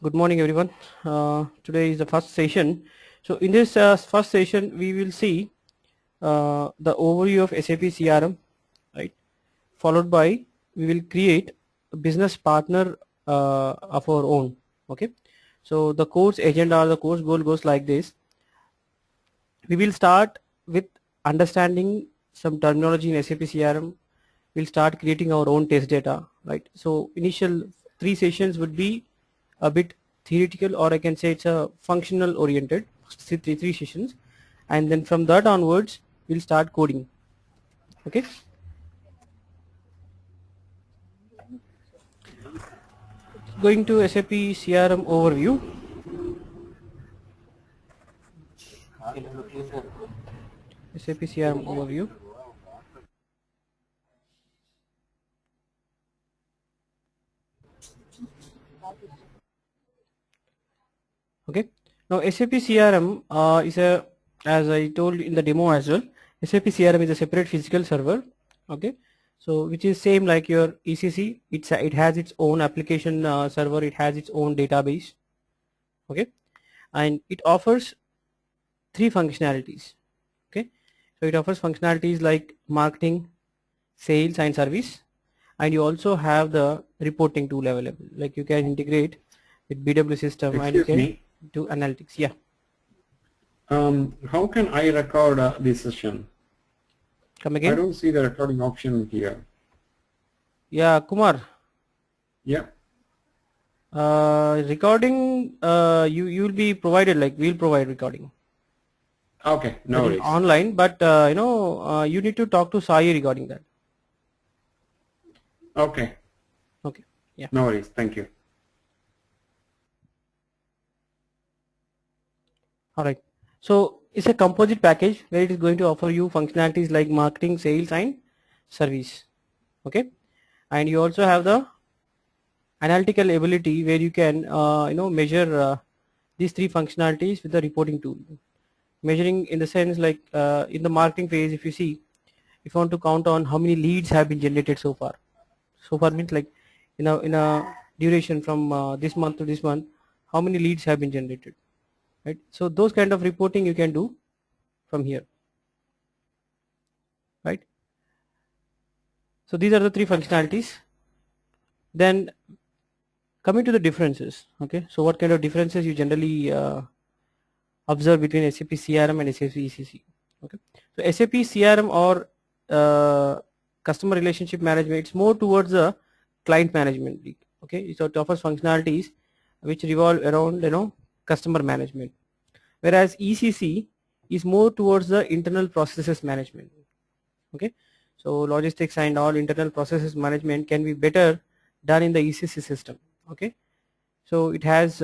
Good morning, everyone. Today is the first session. So in this first session, we will see the overview of SAP CRM, right? Followed by we will create a business partner of our own. Okay. So the course agenda or the course goal goes like this. We will start with understanding some terminology in SAP CRM. We'll start creating our own test data, right? So initial 3 sessions would be a bit theoretical, or I can say it's a functional oriented, three sessions, and then from that onwards we'll start coding. Okay. Going to SAP CRM overview. SAP CRM overview. Okay. Now SAP CRM is a, as I told in the demo as well, SAP CRM is a separate physical server. Okay. So which is same like your ECC. It has its own application server. It has its own database. Okay. And it offers 3 functionalities. Okay. So it offers functionalities like marketing, sales and service, and you also have the reporting tool available, like you can integrate with BW system and you Excuse can me. do analytics. Yeah. How can I record this session? Come I again. don't see the recording option here. Yeah, Kumar. Yeah. Recording, you will be provided, like we'll provide recording. Okay, no That is worries. online, but you need to talk to Sai regarding that. Okay, Okay. Yeah. no worries. Thank you. All right. So it's a composite package where it is going to offer you functionalities like marketing, sales and service. Okay. And you also have the analytical ability where you can measure these 3 functionalities with the reporting tool. Measuring in the sense like in the marketing phase, if you see, if you want to count on how many leads have been generated so far. So far means like in a duration from this month to this month, how many leads have been generated, right? So those kind of reporting you can do from here, right? So these are the 3 functionalities. Then coming to the differences. Okay, so what kind of differences you generally observe between SAP CRM and SAP ECC? Okay, so SAP CRM or customer relationship management, it's more towards the client management. Okay, so it offers functionalities which revolve around customer management, whereas ECC is more towards the internal processes management. Okay, so logistics and all internal processes management can be better done in the ECC system. Okay, so it has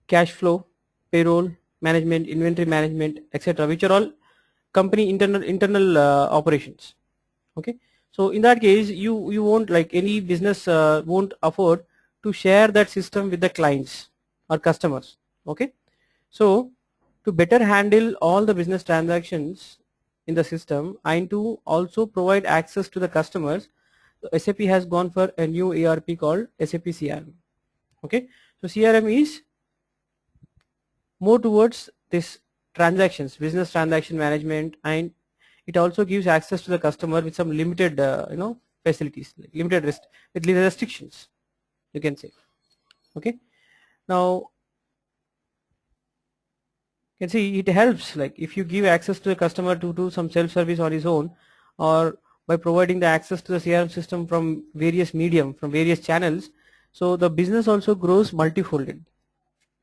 cash flow, payroll management, inventory management, etc., which are all company internal operations. Okay, so in that case you won't, like any business won't afford to share that system with the clients or customers. Okay, so to better handle all the business transactions in the system and to also provide access to the customers, SAP has gone for a new ERP called SAP CRM. Okay, so CRM is more towards this transactions, business transaction management, and it also gives access to the customer with some limited facilities, like limited with little restrictions, you can say. Okay, now you can see it helps, like if you give access to the customer to do some self-service on his own, or by providing the access to the CRM system from various medium, from various channels, so the business also grows multifolded,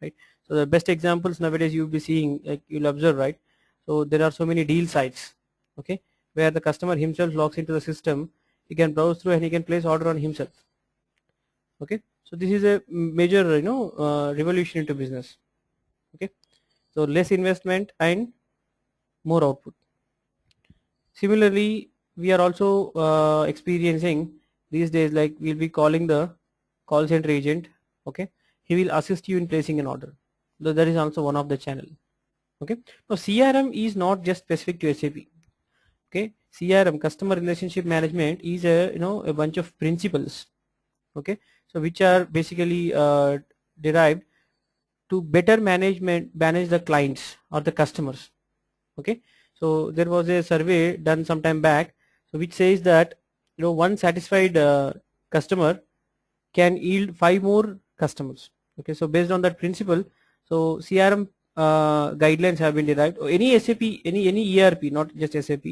right? So the best examples nowadays you'll be seeing, like you'll observe, right? So there are so many deal sites, okay, where the customer himself logs into the system, he can browse through and he can place order on himself. Okay, so this is a major revolution into business. Okay, so less investment and more output. Similarly, we are also experiencing these days, like we'll be calling the call center agent. Okay, he will assist you in placing an order. So that is also one of the channel. Okay, now CRM is not just specific to SAP. Okay, CRM, customer relationship management, is a a bunch of principles. Okay, so which are basically derived to better manage the clients or the customers. Okay, so there was a survey done some time back, so which says that one satisfied customer can yield 5 more customers. Okay, so based on that principle, so CRM guidelines have been derived, or any SAP, any ERP, not just SAP,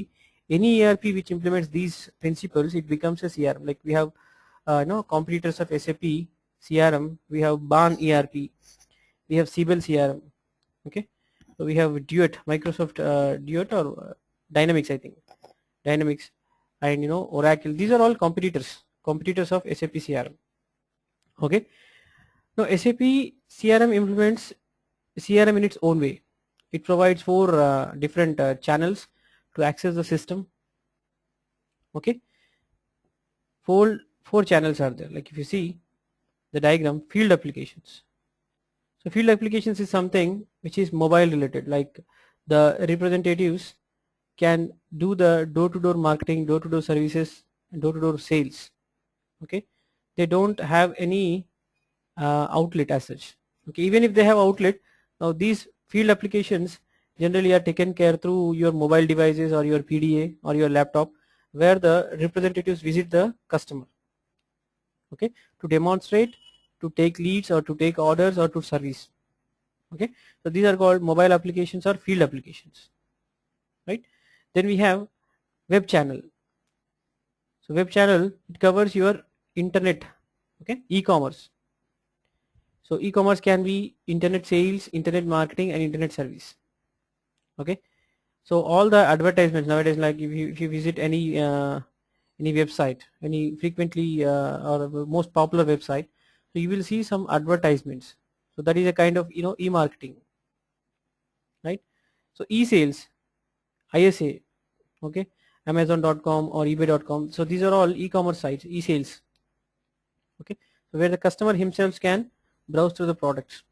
any ERP which implements these principles, it becomes a CRM. Like we have competitors of SAP CRM, we have BAN ERP, we have Siebel CRM. Okay, so we have Duet, Microsoft Duet, or Dynamics, I think Dynamics, and Oracle. These are all competitors of SAP CRM. Okay, now SAP CRM implements CRM in its own way. It provides 4 different channels to access the system. Okay, four channels are there. Like if you see the diagram, field applications. So field applications is something which is mobile related, like the representatives can do the door-to-door marketing, door-to-door services, and door-to-door sales. Okay, they don't have any outlet as such. Okay, even if they have outlet, now these field applications generally are taken care through your mobile devices or your PDA or your laptop, where the representatives visit the customer. Okay, to demonstrate, to take leads, or to take orders, or to service. Okay, so these are called mobile applications or field applications, right? Then we have web channel. So web channel, it covers your internet. Okay, e-commerce. So e-commerce can be internet sales, internet marketing, and internet service. Okay, so all the advertisements nowadays, like if you visit any website, any frequently or most popular website, so you will see some advertisements. So that is a kind of e-marketing, right? So e-sales, ISA, okay, Amazon.com or eBay.com. So these are all e-commerce sites, e-sales. Okay, so where the customer himself can browse through the products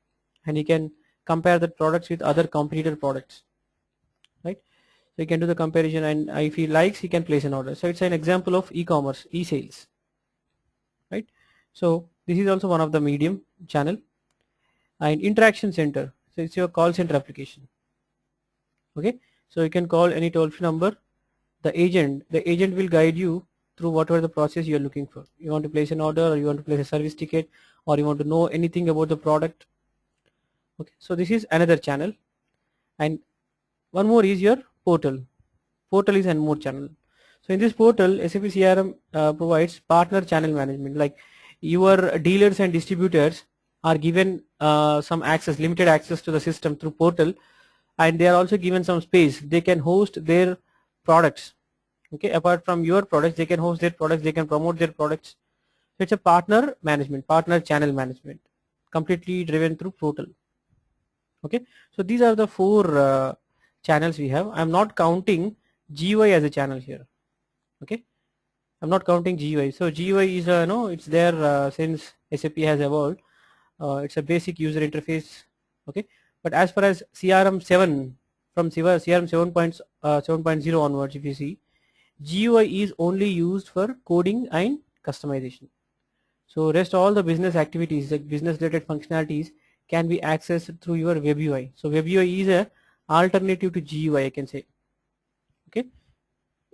and he can compare the products with other competitor products, right? So he can do the comparison, and if he likes, he can place an order. So it's an example of e-commerce, e-sales, right? So this is also one of the medium channel. And interaction center, so it's your call center application. Okay, so you can call any toll-free number. The agent will guide you through whatever the process you are looking for. You want to place an order, or you want to place a service ticket, or you want to know anything about the product. Okay, so this is another channel. And one more is your portal. Portal is one more channel. So in this portal, SAP CRM provides partner channel management. Like your dealers and distributors are given some access, limited access to the system through portal, and they are also given some space. They can host their products. Okay, apart from your products, they can host their products, they can promote their products. So it's a partner management, partner channel management, completely driven through portal. Okay, so these are the 4 channels we have. I'm not counting GUI as a channel here. Okay, I'm not counting GUI. So GUI is it's there since SAP has evolved. It's a basic user interface. Okay, but as far as CRM 7, from CRM 7.0 onwards, if you see, GUI is only used for coding and customization. So rest all the business activities, like business related functionalities, can be accessed through your web UI. So web UI is a alternative to GUI, I can say. Okay,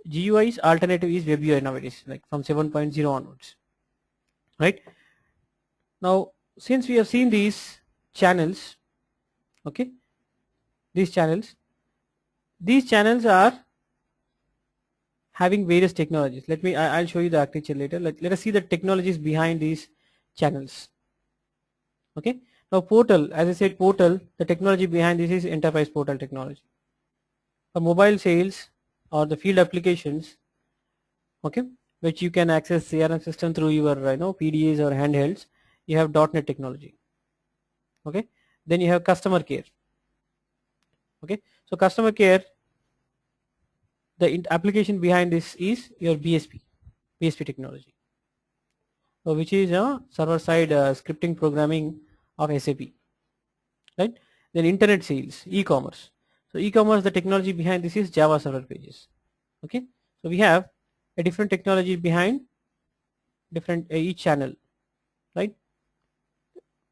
GUI's alternative is web UI nowadays, like from 7.0 onwards, right? Now since we have seen these channels, okay, these channels are having various technologies. I'll show you the architecture later. Let us see the technologies behind these channels. Okay, now portal, as I said, portal, the technology behind this is enterprise portal technology. For mobile sales or the field applications, okay, which you can access CRM system through your PDAs or handhelds, you have .NET technology. Okay, then you have customer care. Okay, so customer care, the application behind this is your BSP technology, so which is server side scripting programming of SAP, right? Then internet sales, e-commerce. So e-commerce, the technology behind this is Java server pages. Okay, so we have a different technology behind different each channel. right?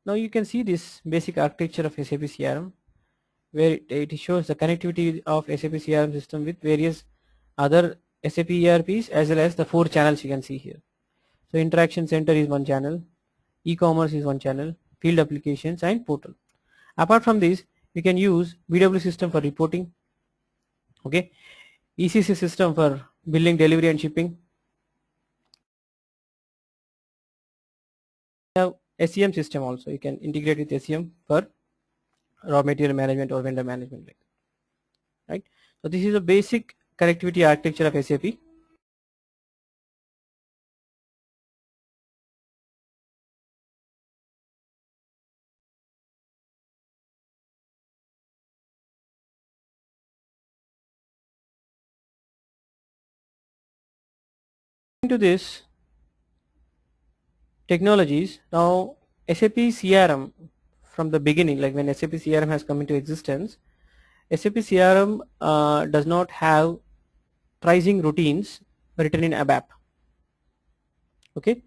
Now you can see this basic architecture of SAP CRM, where it shows the connectivity of SAP CRM system with various other SAP ERPs as well as the 4 channels you can see here. So interaction center is one channel, e-commerce is one channel, field applications and portal. Apart from this, we can use BW system for reporting, okay, ECC system for billing, delivery and shipping. We have SEM system also. You can integrate with SEM for raw material management or vendor management, right? So this is a basic connectivity architecture of SAP. Into this technologies, now SAP CRM from the beginning, like when SAP CRM has come into existence, SAP CRM does not have pricing routines written in ABAP. Okay,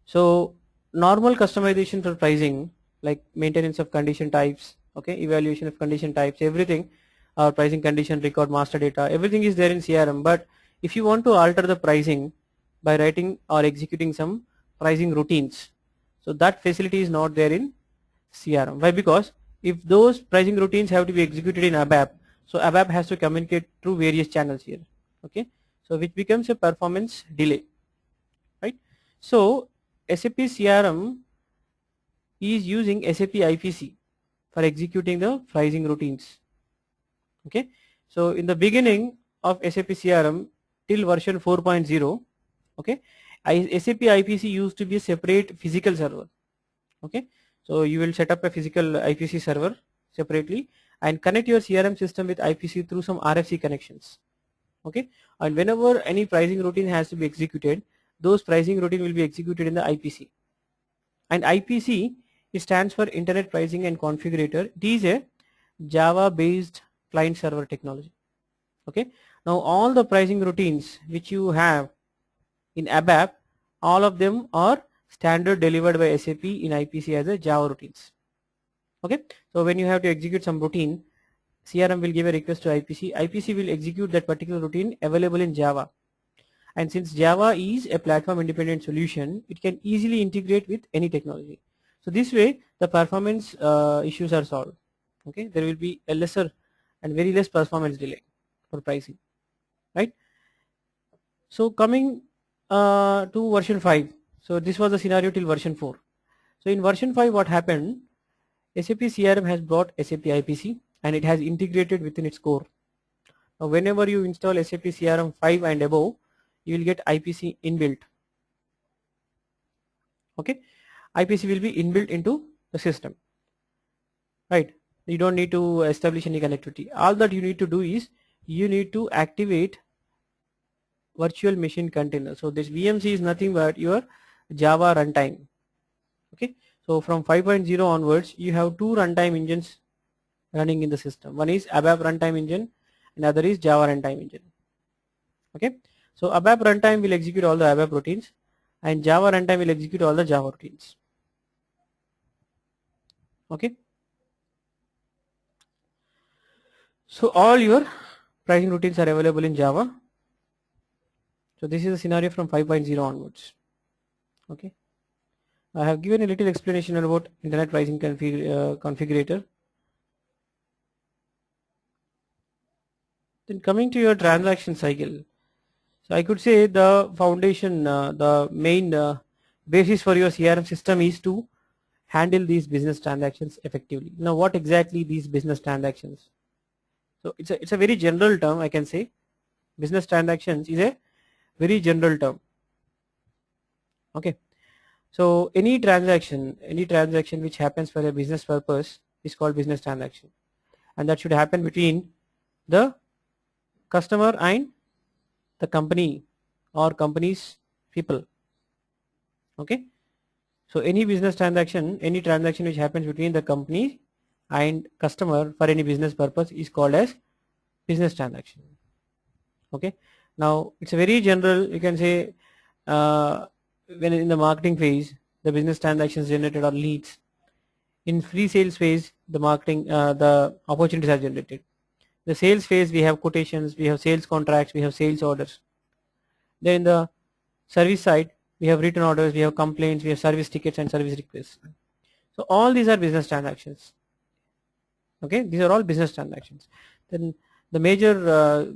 so normal customization for pricing, like maintenance of condition types, okay, evaluation of condition types, everything, pricing condition record, master data, everything is there in CRM. But if you want to alter the pricing by writing or executing some pricing routines, so that facility is not there in CRM. Why? Because if those pricing routines have to be executed in ABAP, so ABAP has to communicate through various channels here, okay, so which becomes a performance delay, right? So SAP CRM is using SAP IPC for executing the pricing routines, okay. So in the beginning of SAP CRM till version 4.0, okay, SAP IPC used to be a separate physical server, okay. So you will set up a physical IPC server separately and connect your CRM system with IPC through some RFC connections, okay, and whenever any pricing routine has to be executed, those pricing routine will be executed in the IPC. And IPC, it stands for Internet Pricing and Configurator. It is a Java based client server technology, okay. Now all the pricing routines which you have in ABAP, all of them are standard delivered by SAP in IPC as a Java routines, okay. So when you have to execute some routine, CRM will give a request to IPC. IPC will execute that particular routine available in Java. And since Java is a platform independent solution, it can easily integrate with any technology. So this way the performance issues are solved, okay. There will be a lesser and very less performance delay for pricing, right? So coming to version 5, so this was the scenario till version 4. So in version 5 what happened, SAP CRM has brought SAP IPC and it has integrated within its core. Now whenever you install SAP CRM 5 and above, you will get IPC inbuilt, okay. IPC will be inbuilt into the system, right? You don't need to establish any connectivity. All that you need to do is you need to activate virtual machine container. So this VMC is nothing but your Java runtime, okay. So from 5.0 onwards you have 2 runtime engines running in the system. One is ABAP runtime engine, another is Java runtime engine, okay. So ABAP runtime will execute all the ABAP routines and Java runtime will execute all the Java routines, okay. So all your pricing routines are available in Java. So this is a scenario from 5.0 onwards, okay. I have given a little explanation about internet pricing configurator. Then coming to your transaction cycle, so I could say the foundation, the main basis for your CRM system is to handle these business transactions effectively. Now what exactly these business transactions? So it's a very general term, I can say. Business transactions is a very general term, okay. So any transaction which happens for a business purpose is called business transaction, and that should happen between the customer and the company or company's people, okay. So any business transaction, any transaction which happens between the company and customer for any business purpose is called as business transaction, okay. Now it's a very general, you can say, when in the marketing phase the business transactions generated are leads. In pre-sales phase, the the opportunities are generated. The sales phase, we have quotations, we have sales contracts, we have sales orders. Then in the service side, we have written orders, we have complaints, we have service tickets and service requests. So all these are business transactions. Okay, these are all business transactions. Then the major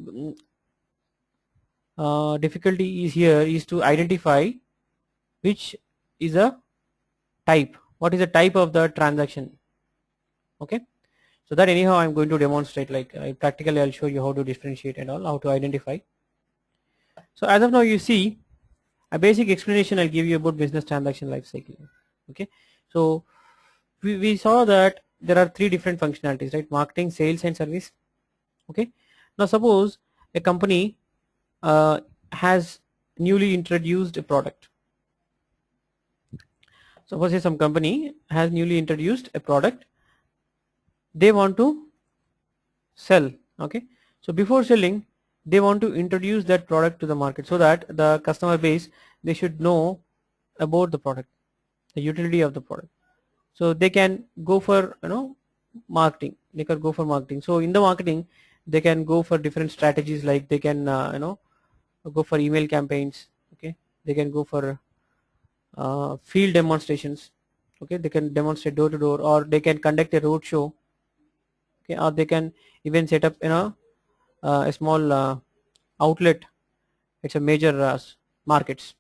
difficulty is here is to identify which is a type. What is the type of the transaction? Okay, so that anyhow I'm going to demonstrate, like practically I'll show you how to differentiate and all, how to identify. So as of now, you see a basic explanation I'll give you about business transaction life cycle. Okay, so we saw that there are three different functionalities, right? Marketing, sales and service. Okay, now suppose a company has newly introduced a product. Suppose some company has newly introduced a product, they want to sell. Okay, so before selling, they want to introduce that product to the market so that the customer base, they should know about the product, the utility of the product. So they can go for marketing. They can go for marketing. So in the marketing, they can go for different strategies, like they can go for email campaigns. Okay, they can go for field demonstrations. Okay, they can demonstrate door to door, or they can conduct a road show. Okay, or they can even set up a small outlet. It's a major markets,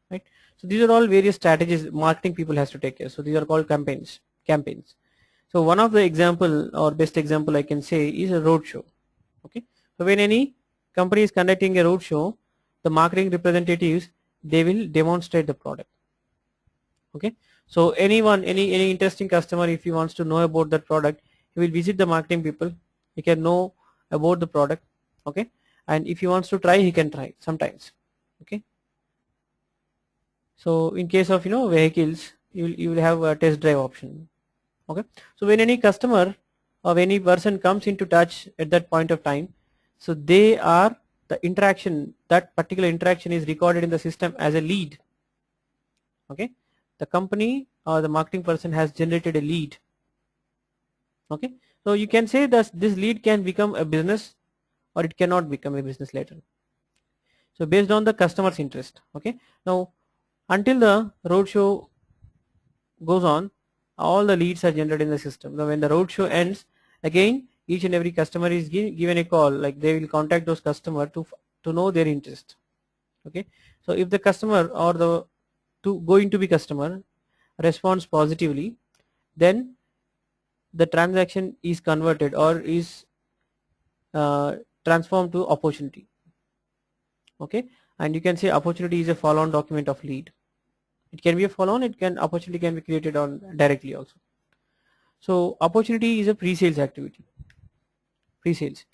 right? So these are all various strategies marketing people has to take care. So these are called campaigns. So one of the example or best example I can say is a road show. Okay, so when any company is conducting a road show, the marketing representatives, they will demonstrate the product. Okay, so any interesting customer, if he wants to know about that product, he will visit the marketing people, he can know about the product. Okay, and if he wants to try, he can try sometimes. Okay, so in case of vehicles, you will have a test drive option. Okay, so when any customer or any person comes into touch at that point of time, so they are the interaction, that particular interaction is recorded in the system as a lead. Okay, the company or the marketing person has generated a lead. Okay, so you can say that this lead can become a business or it cannot become a business later. So based on the customer's interest. Okay, now until the roadshow goes on, all the leads are generated in the system. Now when the roadshow ends, again each and every customer is given a call, like they will contact those customer to know their interest. Okay, so if the customer or the going to be customer responds positively, then the transaction is converted or is transformed to opportunity. Okay, and you can say opportunity is a follow-on document of lead. It can be a follow-on, opportunity can be created on directly also. So opportunity is a pre-sales activity. Pre-sales.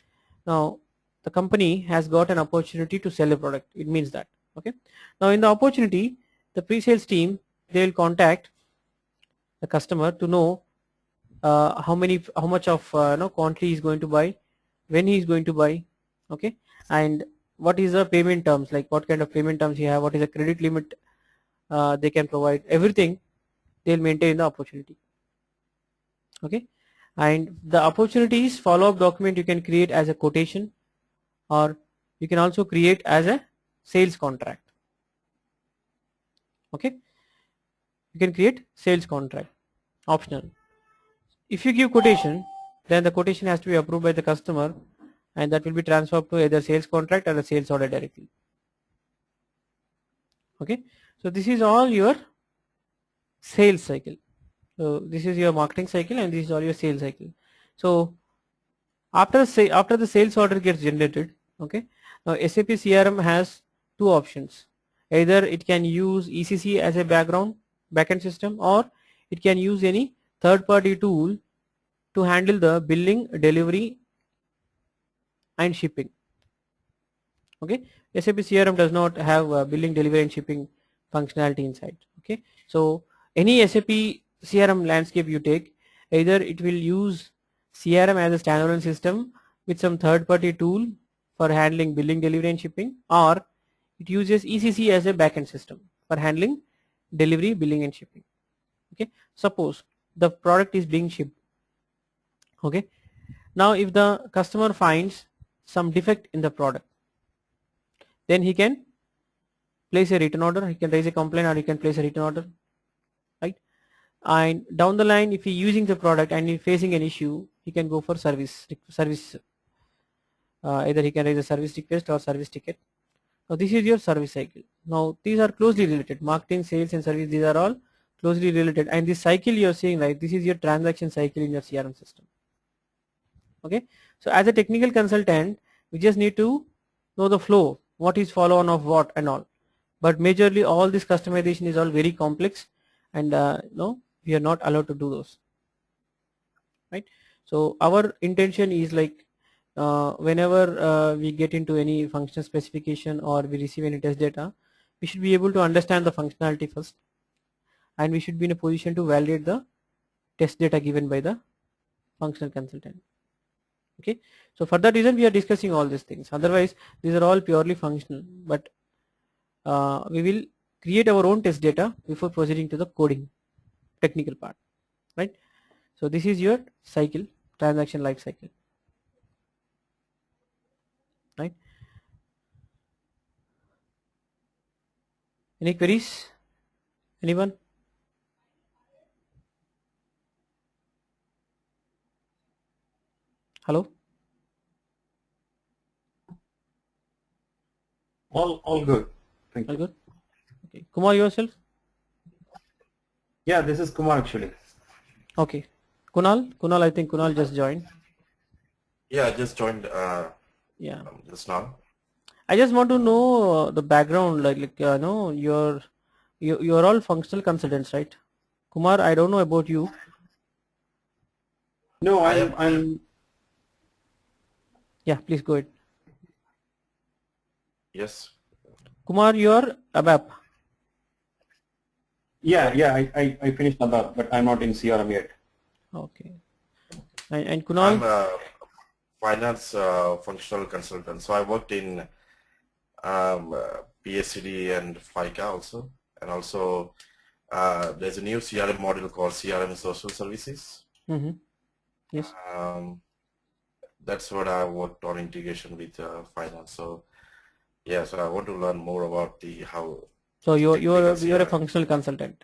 Now the company has got an opportunity to sell a product. It means that. Okay. Now in the opportunity, the pre-sales team, they will contact the customer to know how much of quantity he is going to buy, when he is going to buy. Okay, and what is the payment terms, like what kind of payment terms you have, what is the credit limit they can provide, everything they'll maintain in the opportunity. Okay, and the opportunities follow-up document you can create as a quotation, or you can also create as a sales contract. Okay, you can create sales contract, optional. If you give quotation, then the quotation has to be approved by the customer, and that will be transferred to either sales contract or a sales order directly. Okay, so this is all your sales cycle. So this is your marketing cycle and this is all your sales cycle. So after the sales order gets generated, okay, now SAP CRM has two options. Either it can use ECC as a backend system, or it can use any third-party tool to handle the billing, delivery and shipping. Okay, SAP CRM does not have billing, delivery and shipping functionality inside. Okay, so any SAP CRM landscape you take, either it will use CRM as a standalone system with some third-party tool for handling billing, delivery and shipping, or it uses ECC as a backend system for handling delivery, billing and shipping. Okay, suppose the product is being shipped. Okay, now if the customer finds some defect in the product, then he can place a return order, he can raise a complaint, or he can place a return order, right? And down the line, if he using the product and he facing an issue, he can go for service. Either he can raise a service request or service ticket. Now this is your service cycle. Now these are closely related. Marketing, sales and service, these are all closely related. And this cycle you are seeing, right, this is your transaction cycle in your CRM system. Okay, so as a technical consultant, we just need to know the flow, what is follow on of what and all. But majorly all this customization is all very complex, and no, we are not allowed to do those, right? So our intention is like whenever we get into any function specification or we receive any test data, we should be able to understand the functionality first, and we should be in a position to validate the test data given by the functional consultant. Okay, so for that reason we are discussing all these things. Otherwise these are all purely functional, but we will create our own test data before proceeding to the coding technical part, right? So this is your cycle, transaction life cycle, right? Any queries? Anyone? Hello? All good. Thank All you. good? Okay. Kumar, yourself? Yeah, this is Kumar actually. Okay. Kunal, I think Kunal just joined. Yeah, I just joined Yeah. just now. I just want to know the background, like no, you're all functional consultants, right? Kumar, I don't know about you. No, I am I'm Yeah, please go ahead. yes. Kumar, you're ABAP. yeah, I finished ABAP, but I'm not in CRM yet. Okay. And I'm Kunal? a finance functional consultant. So I worked in PSCD and FICA also, and also there's a new CRM module called CRM Social Services. Mm-hmm. Yes. That's what I worked on, integration with finance. So yeah, so I want to learn more about the how So you're technical a CRM. functional consultant.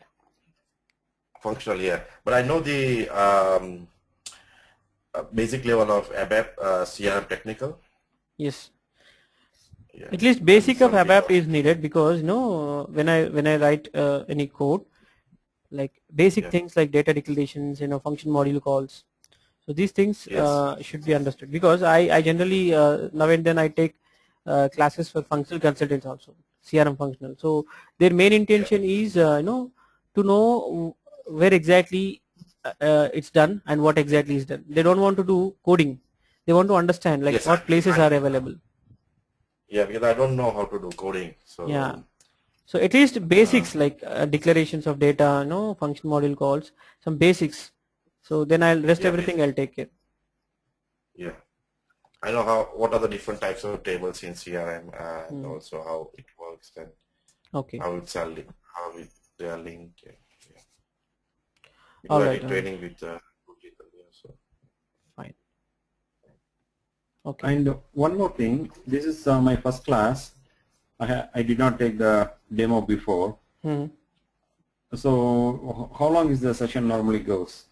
Functional, yeah. But I know the basic level of ABAP, CRM technical. Yes. Yeah. At least And basic of some bit ABAP of, is needed, because you know when I write any code, like basic yeah. things like data declarations, you know, function module calls. So these things Yes. should be understood, because I generally now and then I take classes for functional consultants also, CRM functional. So their main Yeah. intention is to know where exactly it's done and what exactly is done. They don't want to do coding. They want to understand like Yes. what places are available. Yeah, because I don't know how to do coding. Yeah. So So at least basics like declarations of data, function module calls, some basics. So then I'll rest yeah, everything basic. I'll take care. Yeah. I know what are the different types of tables in CRM and also how it works and Okay. how it's how they are linked. Yeah. Yeah. All Because I right. did training with two people here. So Fine. Okay. And one more thing, this is my first class. I did not take the demo before. Hmm. So how long is the session normally goes?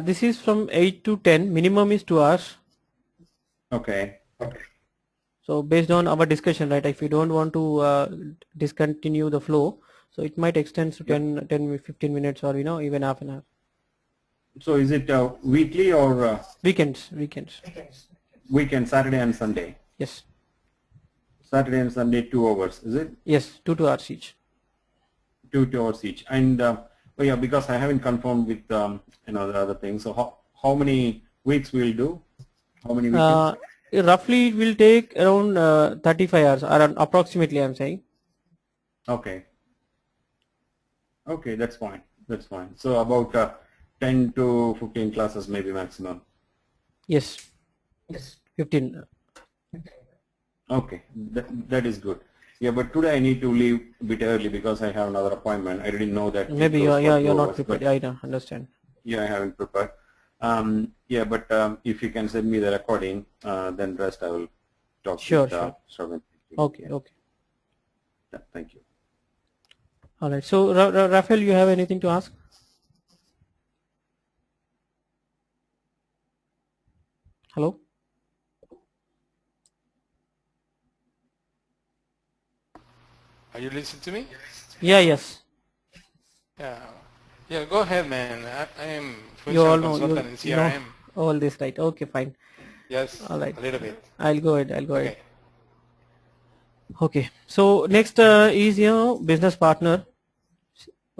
This is from 8 to 10. Minimum is 2 hours. Okay. So based on our discussion, right, if you don't want to discontinue the flow, so it might extend to 15 minutes, or even half an hour. So is it weekly or Weekends. weekend, Saturday and Sunday? Yes. Saturday and Sunday 2 hours, is it? Yes, 2 hours each. 2 hours each. And oh yeah, because I haven't confirmed with the other things. So how many weeks we'll do? How many weekends? Roughly it will take around 35 hours, around approximately I'm saying. Okay. Okay, that's fine. That's fine. So about 10 to 15 classes maybe maximum. Yes. 15. Okay, that is good. Yeah, but today I need to leave a bit early because I have another appointment. I didn't know that. Maybe you're not prepared. Yeah, I don't understand. Yeah, I haven't prepared. Yeah, but if you can send me the recording, then rest I will talk Sure, with sure. Shravan. Okay, Yeah. okay. Yeah, thank you. All right. So, Raphael, you have anything to ask? Hello? Are you listening to me? Yeah, yes. Yeah. Yeah, go ahead, man. I am You functional all know, consultant in you know CRM. all this, right? Okay, fine. Yes, All right. a little bit. I'll go ahead. I'll go ahead. Okay. Okay. So next is business partner.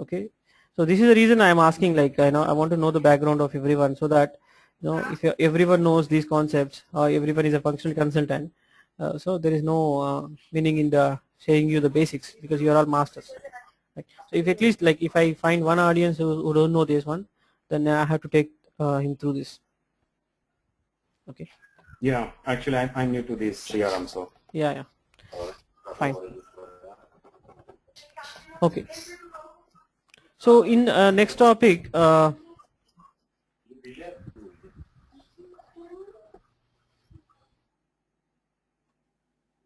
Okay. So this is the reason I'm asking. Like I want to know the background of everyone so that if everyone knows these concepts or everyone is a functional consultant, so there is no meaning in the saying you the basics because you are all masters. Right? So if at least like if I find one audience who don't know this one, then I have to take him through this. Okay. Yeah, actually I'm new to this CRM, so. Yeah, yeah. Fine. Okay. So in next topic, the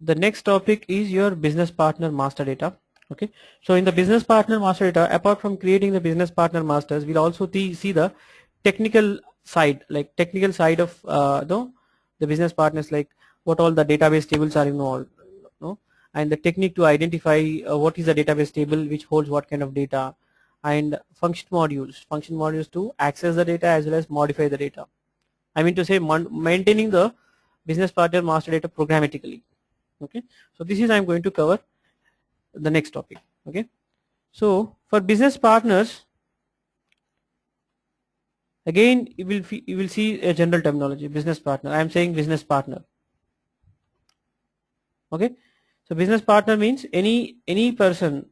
next topic is your business partner master data. Okay. So in the business partner master data, apart from creating the business partner masters, we'll also see the technical side, like technical side of the business partners, like what all the database tables are involved, and the technique to identify what is the database table which holds what kind of data, and function modules to access the data as well as modify the data. I mean to say maintaining the business partner master data programmatically. Okay, so this is I'm going to cover the next topic. Okay, so for business partners, again you will see a general terminology, business partner. I am saying business partner. Okay, so business partner means any person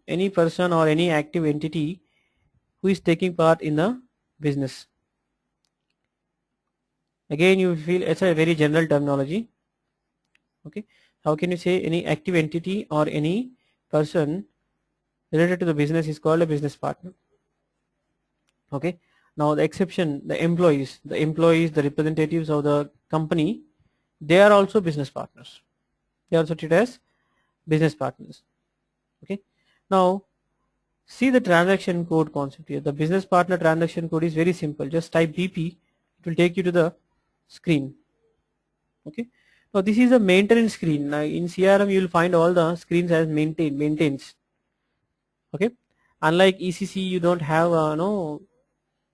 or any active entity who is taking part in the business. Again you will feel it's a very general terminology. Okay, how can you say any active entity or any person related to the business is called a business partner? Okay, now the exception, the employees, the representatives of the company, they are also business partners. They are also treated as business partners. Okay, now see the transaction code concept here. The business partner transaction code is very simple. Just type BP, it will take you to the screen. Okay, now this is a maintenance screen. Now in CRM you will find all the screens as maintains. Okay, unlike ECC you don't have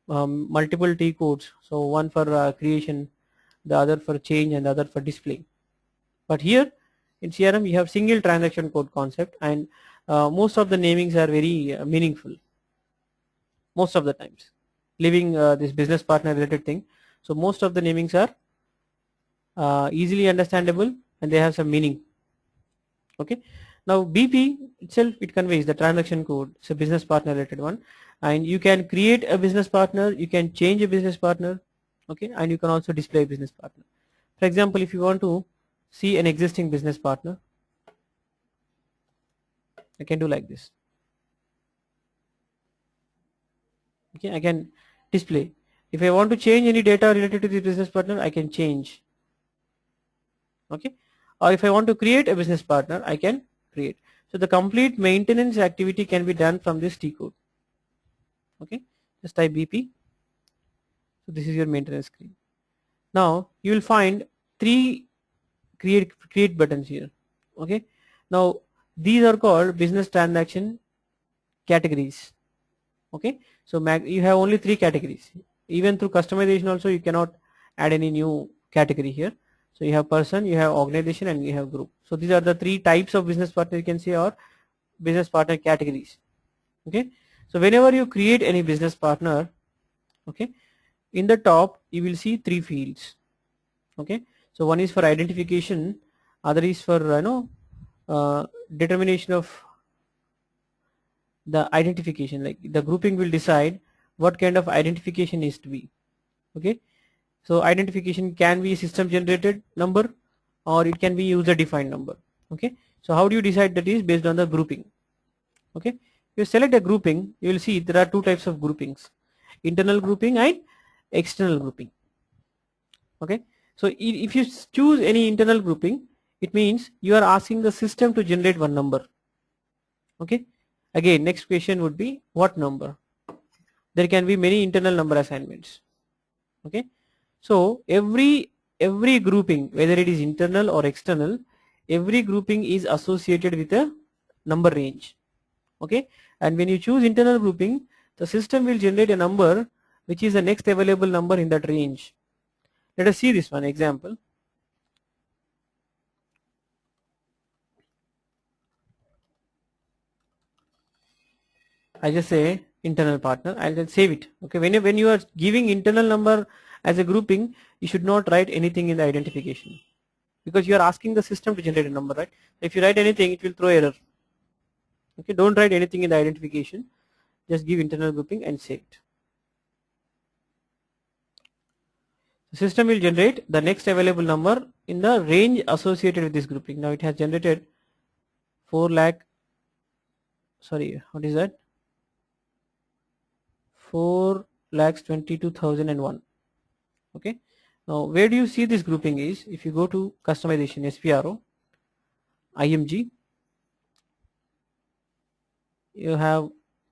multiple T codes, so one for creation, the other for change, and the other for display. But here in CRM we have single transaction code concept, and most of the namings are very meaningful most of the times, leaving this business partner related thing. So most of the namings are easily understandable and they have some meaning. Okay, now BP itself, it conveys the transaction code. It's a business partner related one, and you can create a business partner, you can change a business partner. Okay, and you can also display a business partner. For example, if you want to see an existing business partner, I can do like this. Okay, I can display. If I want to change any data related to the business partner, I can change. Okay, or if I want to create a business partner, I can create. So the complete maintenance activity can be done from this T code. Okay, just type BP. So this is your maintenance screen. Now you will find three create buttons here. Okay, now these are called business transaction categories. Okay, so you have only three categories. Even through customization also you cannot add any new category here. So you have person, you have organization, and you have group. So these are the three types of business partner you can say, or business partner categories. Okay, so whenever you create any business partner, okay, in the top you will see three fields. Okay, so one is for identification, other is for determination of the identification, like the grouping will decide what kind of identification is to be. Okay, so identification can be system generated number or it can be user defined number. Okay, So how do you decide that is based on the grouping? Okay, you select a grouping, you will see there are two types of groupings, internal grouping and external grouping. Okay, so if you choose any internal grouping, it means you are asking the system to generate one number. Okay, again next question would be what number? There can be many internal number assignments. Okay, so every grouping, whether it is internal or external, every grouping is associated with a number range. Okay, and when you choose internal grouping, the system will generate a number which is the next available number in that range. Let us see this one example. I just say internal partner, I'll just save it. Okay, when you are giving internal number as a grouping, you should not write anything in the identification, because you are asking the system to generate a number, right? If you write anything, it will throw error. Okay, don't write anything in the identification, just give internal grouping and save it. The system will generate the next available number in the range associated with this grouping. Now it has generated 4 lakh, sorry, what is that? 4,22,001. Okay, now where do you see this grouping is, if you go to customization, SPRO, IMG, you have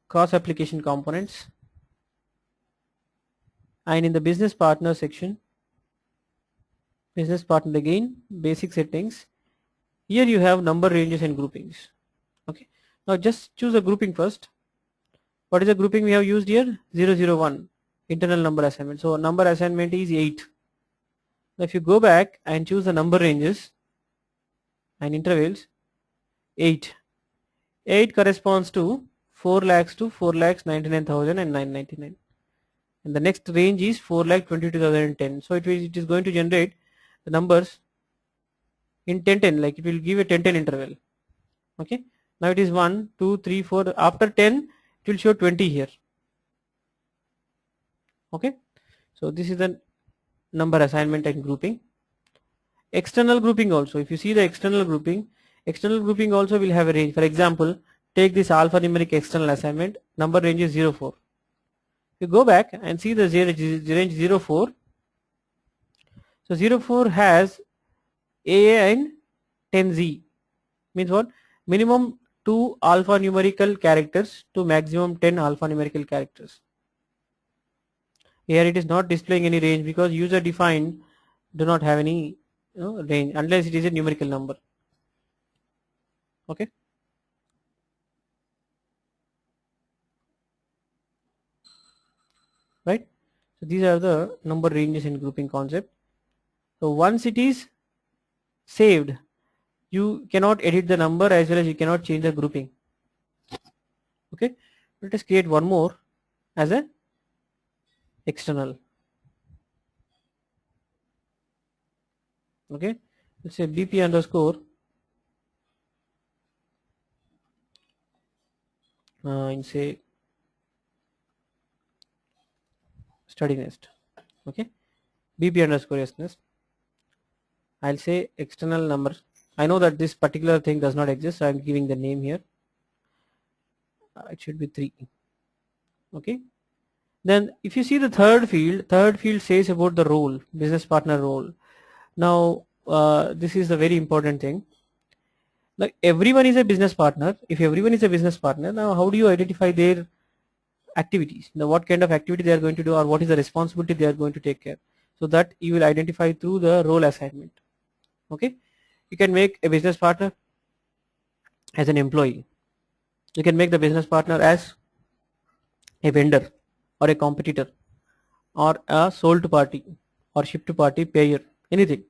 cross application components, and in the business partner section, business partner again, basic settings, here you have number ranges and groupings. Okay, now just choose a grouping first. What is the grouping we have used here? 001, internal number assignment. So number assignment is 8. Now if you go back and choose the number ranges and intervals, 8 corresponds to 4 lakhs to 4,99,999, and the next range is 4,22,010. So it is going to generate the numbers in 10, like it will give a 10 interval. Okay, now it is 1 2 3 4, after 10 it will show 20 here. Okay, so this is the number assignment and grouping. External grouping also, if you see the external grouping also will have a range. For example, take this alphanumeric external assignment, number range is 04. You go back and see the range 04. So 04 has AA and 10Z, means what? Minimum 2 alphanumerical characters to maximum 10 alphanumerical characters. Here it is not displaying any range because user defined do not have any range unless it is a numerical number. Okay, right? So these are the number ranges in grouping concept. So once it is saved, you cannot edit the number as well as you cannot change the grouping. Okay, let us create one more as a external. Okay, let's say BP underscore and say study nest. Okay, BP underscore yes nest. I'll say external number. I know that this particular thing does not exist, so I'm giving the name here. It should be 3. Okay, then if you see the third field says about the role, business partner role. Now this is a very important thing. Like everyone is a business partner. If everyone is a business partner, now how do you identify their activities? Now what kind of activity they are going to do, or what is the responsibility they are going to take care? So that you will identify through the role assignment. Okay, you can make a business partner as an employee. You can make the business partner as a vendor or a competitor or a sold party or shipped party, payer, anything.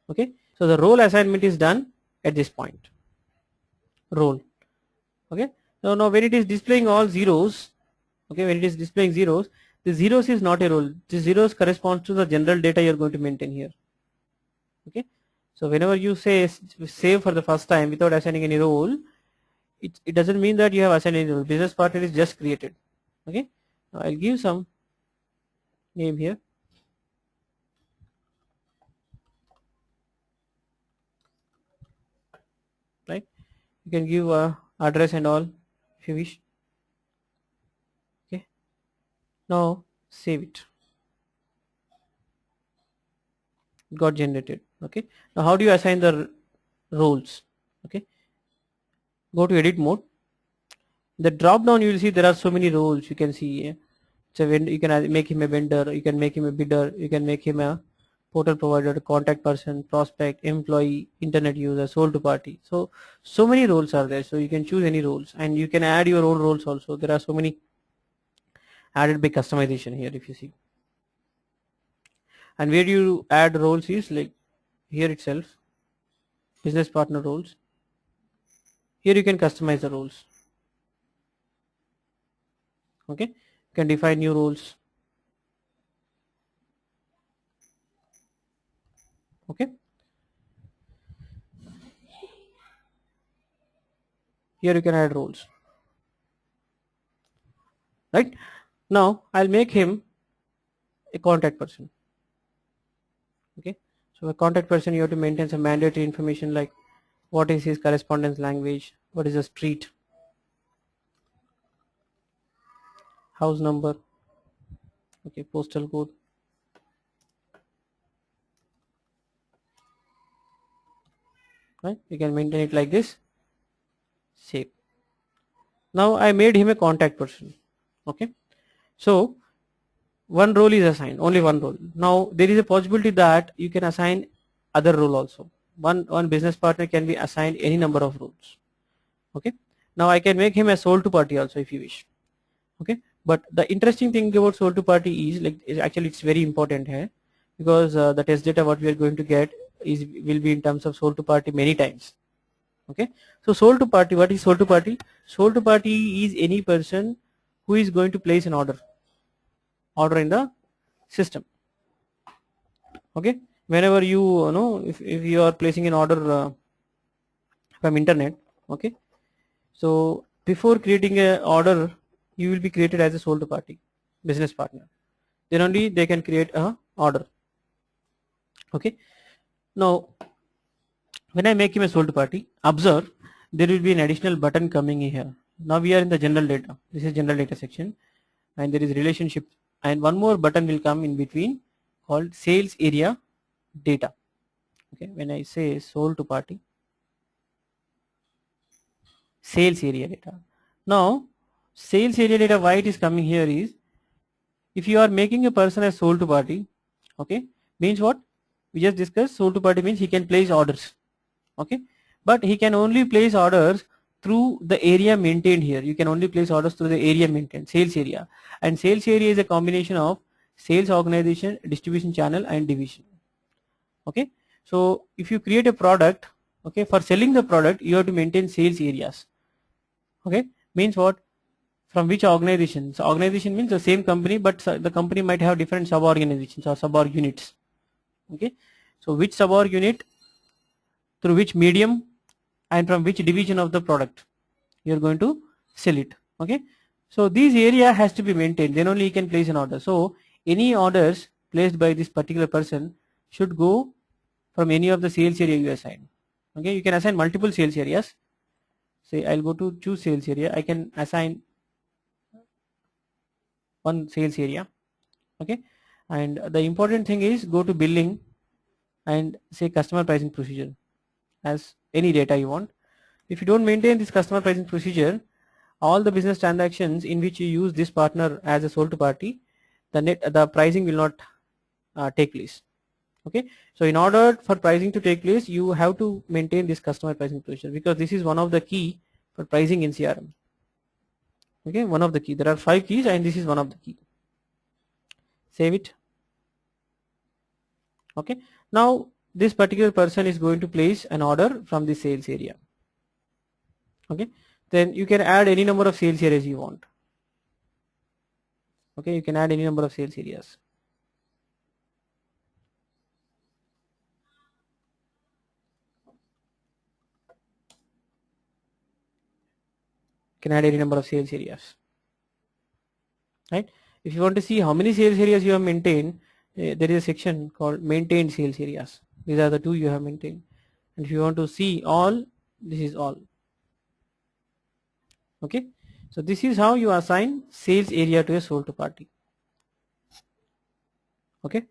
Okay, so the role assignment is done at this point. Role. Okay, so now when it is displaying all zeros, okay, when it is displaying zeros, the zeros is not a role. The zeros corresponds to the general data you are going to maintain here. Okay, so whenever you say save for the first time without assigning any role, it doesn't mean that you have assigned any role. Business partner is just created. Okay, now I'll give some name here. You can give address and all if you wish. Okay, now save it. It got generated. Okay, now how do you assign the roles? Okay, go to edit mode. The drop down you will see there are so many roles you can see. So you can make him a vendor, you can make him a bidder, you can make him a portal provider, contact person, prospect, employee, internet user, sold to party. So many roles are there. So you can choose any roles and you can add your own roles also. There are so many added by customization here if you see. And where you add roles is like here itself, business partner roles. Here you can customize the roles. Okay, you can define new roles. Okay, here you can add roles. Right now I'll make him a contact person. Okay, so a contact person you have to maintain some mandatory information like what is his correspondence language, what is the street, house number, okay, postal code. Right, you can maintain it like this. Save. Now I made him a contact person. Okay, so one role is assigned, only one role. Now there is a possibility that you can assign other role also. One business partner can be assigned any number of roles. Okay, now I can make him a sold to party also if you wish. Okay, but the interesting thing about sold to party is like actually it's very important here because the test data what we are going to get is will be in terms of sold to party many times. Okay, so sold to party, what is sold to party? Sold to party is any person who is going to place an order in the system. Okay, whenever you know if you are placing an order from internet. Okay, so before creating a order you will be created as a sold party business partner, then only they can create a order. Okay, now when I make him a sold party, observe there will be an additional button coming in here. Now we are in the general data, this is general data section, and there is relationship, and one more button will come in between called sales area data. Okay, when I say sold to party, sales area data. Now sales area data, why it is coming here is if you are making a person as sold to party, okay, means what we just discussed, sold to party means he can place orders. Okay, but he can only place orders through the area maintained here. You can only place orders through the area maintained, sales area, and sales area is a combination of sales organization, distribution channel and division. Okay, so if you create a product, okay, for selling the product you have to maintain sales areas. Okay, means what, from which organization? So organization means the same company, but the company might have different sub organizations or sub org units. Okay, so which sub org unit, through which medium, and from which division of the product you are going to sell it. Okay, so this area has to be maintained, then only you can place an order. So any orders placed by this particular person should go from any of the sales area you assign. Okay, you can assign multiple sales areas. Say I'll go to choose sales area, I can assign one sales area. Okay, and the important thing is go to billing and say customer pricing procedure as any data you want. If you don't maintain this customer pricing procedure, all the business transactions in which you use this partner as a sold to party, the pricing will not take place. Okay, so in order for pricing to take place you have to maintain this customer pricing procedure because this is one of the key for pricing in CRM. Okay, one of the key, there are 5 keys and this is one of the key. Save it. Okay, now this particular person is going to place an order from the sales area. Okay, then you can add any number of sales areas you want. Okay, you can add any number of sales areas. You can add any number of sales areas. Right, if you want to see how many sales areas you have maintained, there is a section called maintained sales areas. These are the 2 you have maintained, and if you want to see all, this is all. Okay, so this is how you assign sales area to a sold party. Okay,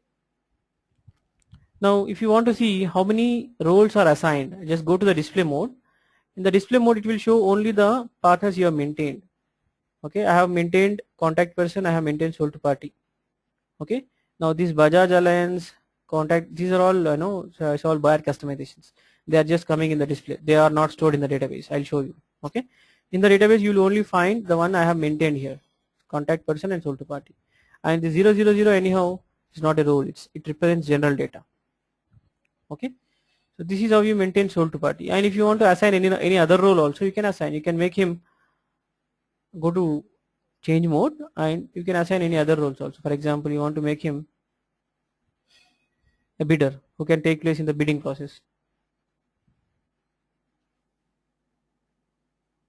now if you want to see how many roles are assigned, just go to the display mode. In the display mode, it will show only the partners you have maintained. Okay, I have maintained contact person, I have maintained sold to party. Okay, now this Bajaj Alliance contact, these are all so it's all buyer customizations. They are just coming in the display, they are not stored in the database. I'll show you. Okay, in the database you will only find the one I have maintained here, contact person and sold to party. And the 000 anyhow is not a role, it represents general data. Okay, so this is how you maintain sold to party. And if you want to assign any other role also, you can assign, you can make him go to change mode and you can assign any other roles also. For example, you want to make him a bidder who can take place in the bidding process.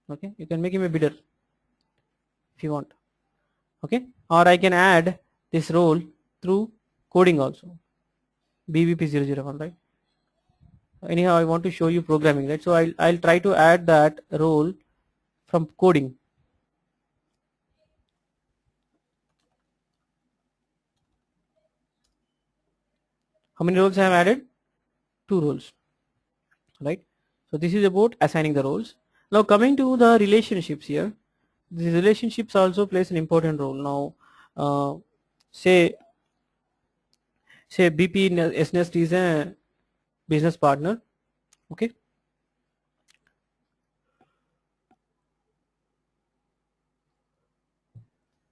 Okay, you can make him a bidder if you want. Okay, or I can add this role through coding also, BVP001, right? Anyhow, I want to show you programming, right? So I'll try to add that role from coding. How many roles I have added? 2 roles, right? So this is about assigning the roles. Now coming to the relationships here, the relationships also plays an important role. Now say BP SNEST is a business partner. Okay,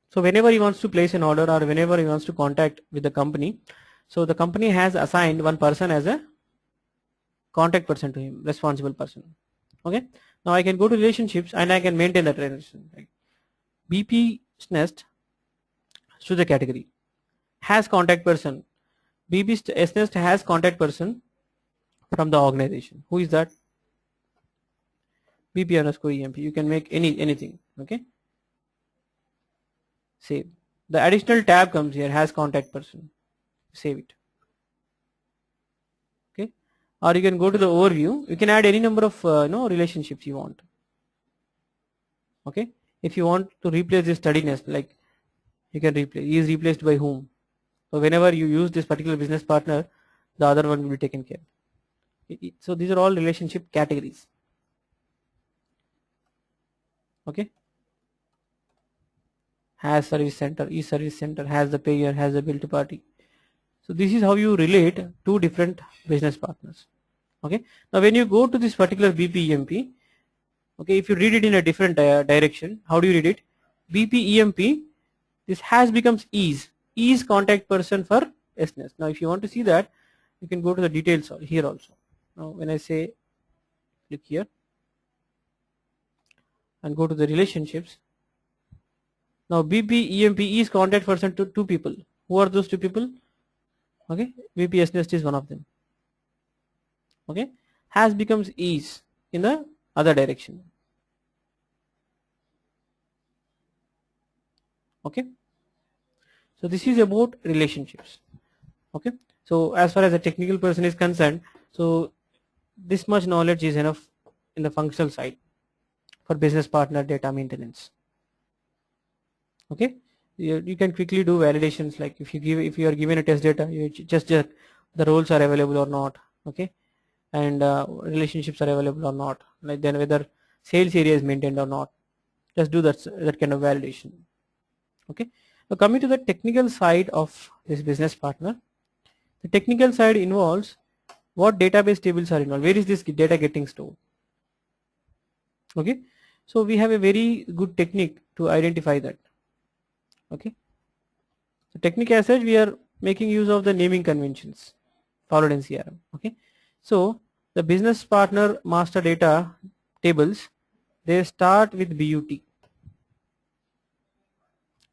so whenever he wants to place an order or whenever he wants to contact with the company, so the company has assigned one person as a contact person to him, responsible person. Okay, now I can go to relationships and I can maintain that relation, right? BP SNEST to the category has contact person. BP SNEST has contact person from the organization. Who is that? BP underscore EMP. You can make anything. Okay, save. The additional tab comes here, has contact person. Save it. Okay, or you can go to the overview. You can add any number of relationships you want. Okay, if you want to replace this study nest, like you can replace. He is replaced by whom? So whenever you use this particular business partner, the other one will be taken care. So these are all relationship categories. Okay, has service center, is service center, has the payer, has the bill to party. So this is how you relate two different business partners. Okay, now when you go to this particular BPEMP, okay, if you read it in a different direction, how do you read it? BPEMP, this has becomes is contact person for SNES. Now if you want to see that, you can go to the details here also. Now when I say click here and go to the relationships, now BPEMP is contact person to 2 people. Who are those 2 people? Okay, BP SNES is one of them. Okay, has becomes is in the other direction. Okay, so this is about relationships. Okay, so as far as a technical person is concerned, so this much knowledge is enough in the functional side for business partner data maintenance. Okay, you can quickly do validations, like if you are given a test data, you just check the roles are available or not. Okay, and relationships are available or not, like then whether sales area is maintained or not. Just do that kind of validation. Okay, now coming to the technical side of this business partner, the technical side involves what database tables are involved, where is this data getting stored. Okay, so we have a very good technique to identify that. Okay, so technique as such, we are making use of the naming conventions followed in CRM. Okay, so the business partner master data tables, they start with BUT.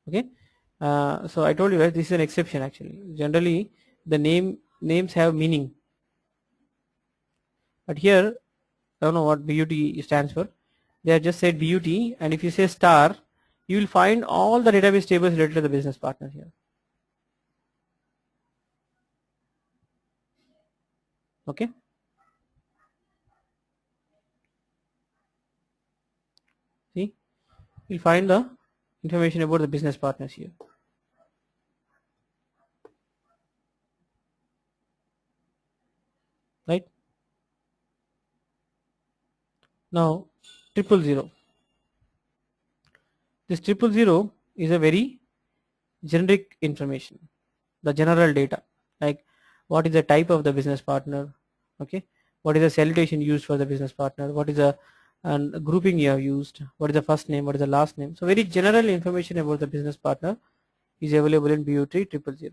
Okay, so I told you, right, this is an exception actually. Generally the names have meaning, but here I don't know what BUT stands for. They have just said BUT, and if you say star, you will find all the database tables related to the business partner here. Okay, see, you'll find the information about the business partners here. Right? Now 000. This 000 is a very generic information, the general data, like what is the type of the business partner, okay, what is the salutation used for the business partner, what is the grouping you have used, what is the first name, what is the last name. So very general information about the business partner is available in BOT 000.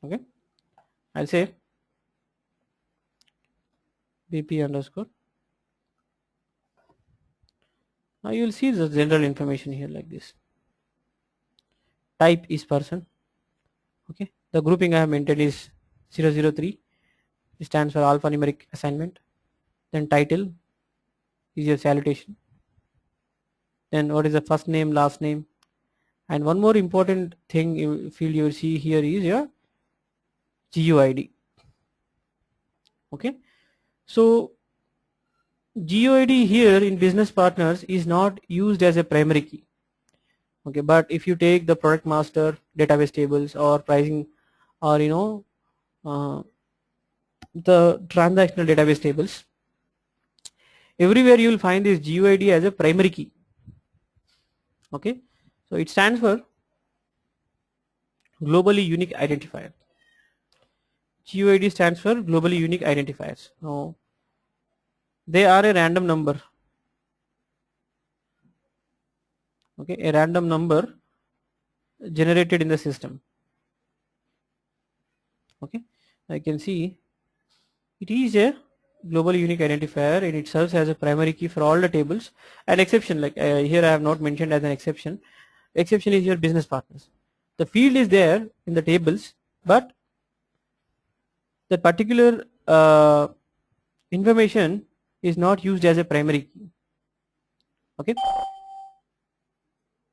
Okay, I'll say BP underscore. Now you will see the general information here like this. Type is person. Okay, the grouping I have maintained is 003. It stands for alphanumeric assignment. Then title is your salutation. Then what is the first name, last name, and one more important thing field you will see here is your GUID. Okay, so GUID here in business partners is not used as a primary key. Okay, but if you take the product master database tables or pricing, or the transactional database tables, everywhere you will find this GUID as a primary key. Okay, so it stands for globally unique identifier. GUID stands for globally unique identifiers. Now they are a random number. Okay, a random number generated in the system. Okay, I can see it is a global unique identifier and it serves as a primary key for all the tables. An exception, like here I have not mentioned as an exception. Exception is your business partners. The field is there in the tables, but that particular information is not used as a primary key. Okay,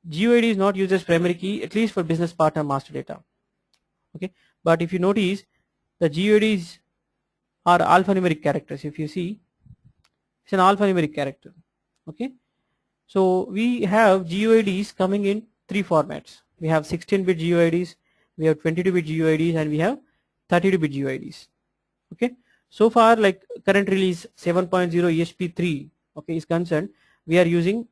GUID is not used as primary key, at least for business partner master data. Okay, but if you notice, the GUIDs are alphanumeric characters. If you see, it's an alphanumeric character. Okay, so we have GUIDs coming in three formats. We have 16-bit GUIDs, we have 22-bit GUIDs, and we have 32-bit GUIDs. Okay, so far, like current release 7.0 ESP3, okay, is concerned, we are using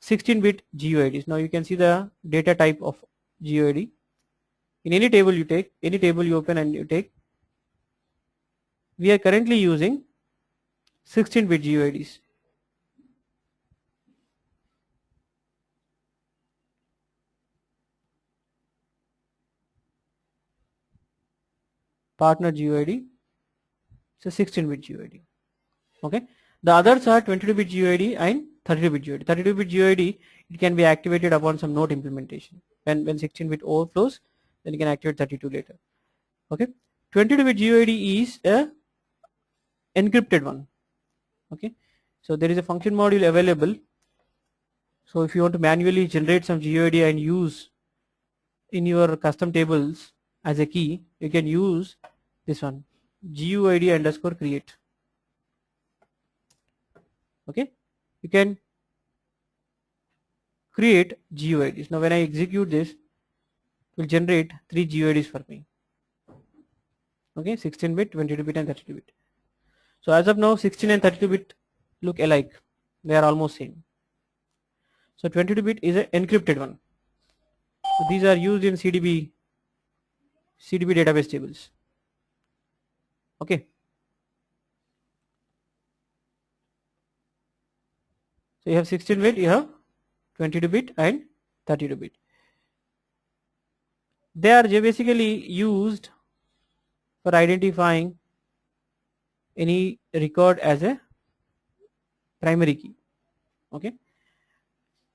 16-bit GUIDs. Now you can see the data type of GUID. In any table you take, any table you open and you take, we are currently using 16-bit GUIDs. Partner GUID, it's a 16-bit GUID. Okay, the others are 22-bit GUID and 32-bit GUID. 32-bit GUID, it can be activated upon some node implementation. When 16-bit overflows, then you can activate 32 later. Okay, 22-bit GUID is a encrypted one. Okay, so there is a function module available. So if you want to manually generate some GUID and use in your custom tables as a key, you can use this one, GUID underscore create. Okay, you can create GUIDs. Now when I execute this, it will generate 3 GUIDs for me. Okay, 16-bit, 22-bit and 32-bit. So as of now 16 and 32-bit look alike, they are almost same. So 22-bit is an encrypted one. So these are used in CDB database tables. Okay, so you have 16-bit, you have 22-bit and 32-bit. They are basically used for identifying any record as a primary key. Okay,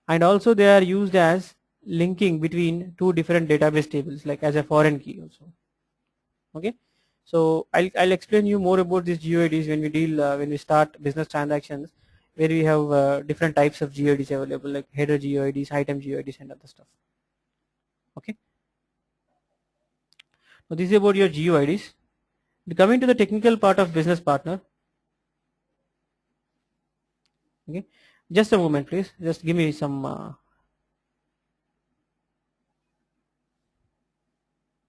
and also they are used as linking between two different database tables, like as a foreign key also. Okay, so I'll explain you more about these GUIDs when we deal when we start business transactions, where we have different types of GUIDs available, like header GUIDs, item GUIDs and other stuff. Okay, now this is about your GUIDs. Coming to the technical part of business partner, Okay, just a moment please, just give me some